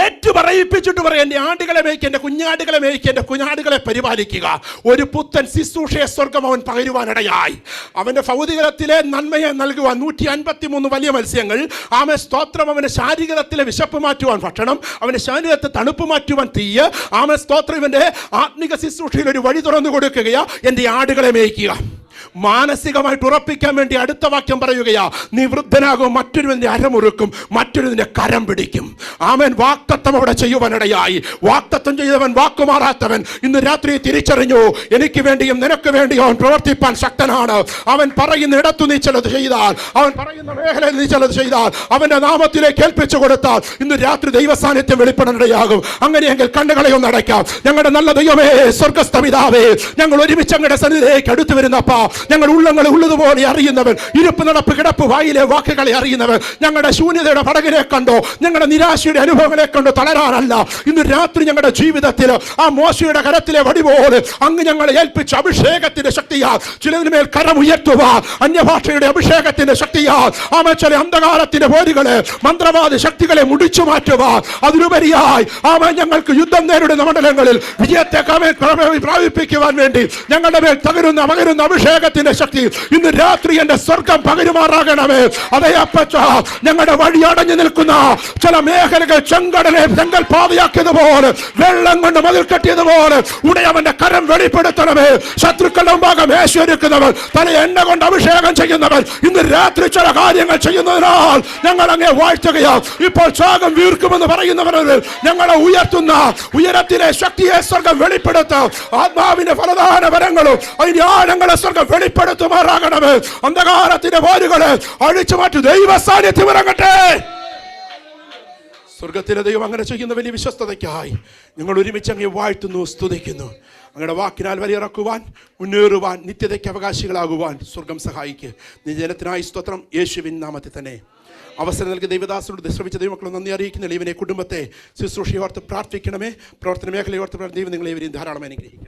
ഏറ്റു പറയിപ്പിച്ചിട്ട് പറയാം, എൻ്റെ ആടുകളെ മേയ്ക്കുക, എൻ്റെ കുഞ്ഞാടുകളെ മേയ്ക്കുക, എൻ്റെ കുഞ്ഞാടുകളെ പരിപാലിക്കുക. ഒരു പുത്തൻ ശുശ്രൂഷയെ സ്വർഗം അവൻ പകരുവാനിടയായി. അവൻ്റെ ഭൗതികത്തിലെ നന്മയെ നൽകുവാൻ 153 വലിയ മത്സ്യങ്ങൾ. ആമേ സ്തോത്രം. അവൻ്റെ ശാരീരത്തിലെ വിശപ്പ് മാറ്റുവാൻ ഭക്ഷണം, അവൻ്റെ ശരീരത്തെ തണുപ്പ് മാറ്റുവാൻ തീയ്. ആമേ സ്തോത്രം. ഇവൻ്റെ ആത്മിക ശുശ്രൂഷയിൽ ഒരു വഴി തുറന്നു കൊടുക്കുകയാ, എൻ്റെ ആടുകളെ മേയ്ക്കുക. മാനസികമായിട്ട് ഉറപ്പിക്കാൻ വേണ്ടി അടുത്ത വാക്യം പറയുകയാ, നീ വൃദ്ധനാകും, മറ്റൊരുവന്റെ അരമുറുക്കും, മറ്റൊരുവന്റെ കരം പിടിക്കും. ആമേൻ. വാക്തത്വം അവിടെ ചെയ്യുവാനിടയായി. വാക്തത്വം ചെയ്തവൻ വാക്കുമാറാത്തവൻ ഇന്ന് രാത്രി തിരിച്ചറിഞ്ഞു, എനിക്ക് വേണ്ടിയും നിനക്ക് വേണ്ടിയും അവൻ പ്രവർത്തിപ്പാൻ ശക്തനാണ്. അവൻ പറയുന്ന ഇടത്തു നീ ചിലത് ചെയ്താൽ, അവൻ പറയുന്ന മേഖലയിൽ നീ ചിലത് ചെയ്താൽ, അവന്റെ നാമത്തിലേക്ക് ഏൽപ്പിച്ചു കൊടുത്താൽ ഇന്ന് രാത്രി ദൈവസാന്നിധ്യം വെളിപ്പെടാനിടയാകും. അങ്ങനെയെങ്കിൽ കണ്ണുകളെ ഒന്ന് അടയ്ക്കാം. ഞങ്ങളുടെ നല്ല ദൈവമേ, സ്വർഗസ്ഥ പിതാവേ, ഞങ്ങൾ ഒരുമിച്ച് അങ്ങയുടെ സന്നിധിയിലേക്ക് അടുത്തു വരുന്നപ്പാ ഞങ്ങളുടെ ഉള്ളങ്ങളെ ഉള്ളതുപോലെ അറിയുന്നവൻ, ഇരിപ്പ് നടപ്പ് കിടപ്പ് വായിലെ വാക്കുകളെ അറിയുന്നവൻ, ഞങ്ങളുടെ ശൂന്യതയുടെ പടകിനെ കണ്ടോ, ഞങ്ങളുടെ നിരാശയുടെ അനുഭവങ്ങളെ കണ്ടോ തളരാനല്ല. ഇന്ന് രാത്രി ഞങ്ങളുടെ ജീവിതത്തിൽ ആ മോശയുടെ കരത്തിലെ വടി പോലെ അങ്ങ് ഞങ്ങളെ ഏൽപ്പിച്ച അഭിഷേകത്തിന്റെ ശക്തിയാൽ ചിലതിന് മേൽ കരം ഉയർത്തുവാൻ, അന്യഭാഷയുടെ അഭിഷേകത്തിന്റെ ശക്തിയാൽ ചില അന്ധകാരത്തിന്റെ പോരുകളെ, മന്ത്രവാദി ശക്തികളെ മുടിച്ചു മാറ്റുവാൻ, അതിലുപരിയായി ഞങ്ങൾക്ക് യുദ്ധം നേരിടുന്ന മണ്ഡലങ്ങളിൽ വിജയത്തെ പ്രാപിപ്പിക്കുവാൻ വേണ്ടി ഞങ്ങളുടെ മേൽ പകരുന്ന അഭിഷേകത്തിന്റെ ശക്തി ഇന്ന് രാത്രി എന്റെ സ്വർഗം പകരുമാറാകണമേ. അതേ അപ്പച്ച, ഞങ്ങളുടെ വഴി അടഞ്ഞു നിൽക്കുന്ന ചില മേഖലകൾ ചെങ്കൽ പാതയാക്കിയതുപോലെ, വെള്ളം കൊണ്ട് മതിൽ കെട്ടിയതുപോലെ ഉടയവന്റെ കരം വെളിപ്പെടുത്തണമേ. ശത്രുക്കളുടെ മുമ്പാകെ മേശയൊരുക്കുന്നവർ, തല എണ്ണ കൊണ്ട് അഭിഷേകം ചെയ്യുന്നവർ ഇന്ന് രാത്രി ചില കാര്യങ്ങൾ ചെയ്യുന്നതിനാൽ ഞങ്ങൾ അങ്ങേ വാഴ്ത്തുകയാണ്. ഇപ്പോൾ ശാഖം വീർക്കുമെന്ന് പറയുന്നവരിൽ ഞങ്ങളെ ഉയർത്തുന്ന ഉയരത്തിലെ ശക്തിയെ സ്വർഗം വെളിപ്പെടുത്താം. ആത്മാവിന്റെ ഫലദാന വരങ്ങളും അതിന്റെ ആഴങ്ങളെ സ്വർഗം വെളിപ്പെടുത്തുമാറാകണമേ. അന്ധകാരത്തിന്റെ പോരുകളെ അഴിച്ചു മാറ്റി ദൈവ സാന്നിധ്യം ഇറങ്ങട്ടെ. സ്വർഗത്തിലെ ദൈവം അങ്ങനെ ചെയ്യുന്ന വലിയ വിശ്വസ്തതയ്ക്കായി ഞങ്ങൾ ഒരുമിച്ച് അങ്ങേ വാഴ്ത്തുന്നു, സ്തുതിക്കുന്നു. അങ്ങയുടെ വാക്കിനാൽ വലിയിറക്കുവാൻ, മുന്നേറുവാൻ, നിത്യതയ്ക്ക് അവകാശികളാകുവാൻ സ്വർഗം സഹായിക്കുക. നിജനത്തിനായി സ്തോത്രം, യേശുവിൻ നാമത്തിൽ തന്നെ. അവസരം നൽകിയ ദൈവദാസനോട് ശ്രമിച്ച ദൈവമക്കളെ നന്ദി അറിയിക്കുന്ന ഇവനെ കുടുംബത്തെ ശുശ്രൂഷയോർത്ത് പ്രാർത്ഥിക്കണമേ. പ്രവർത്തന മേഖലയോർത്ത് ദൈവം നിങ്ങളെ ധാരാളം അനുഗ്രഹിക്കണം.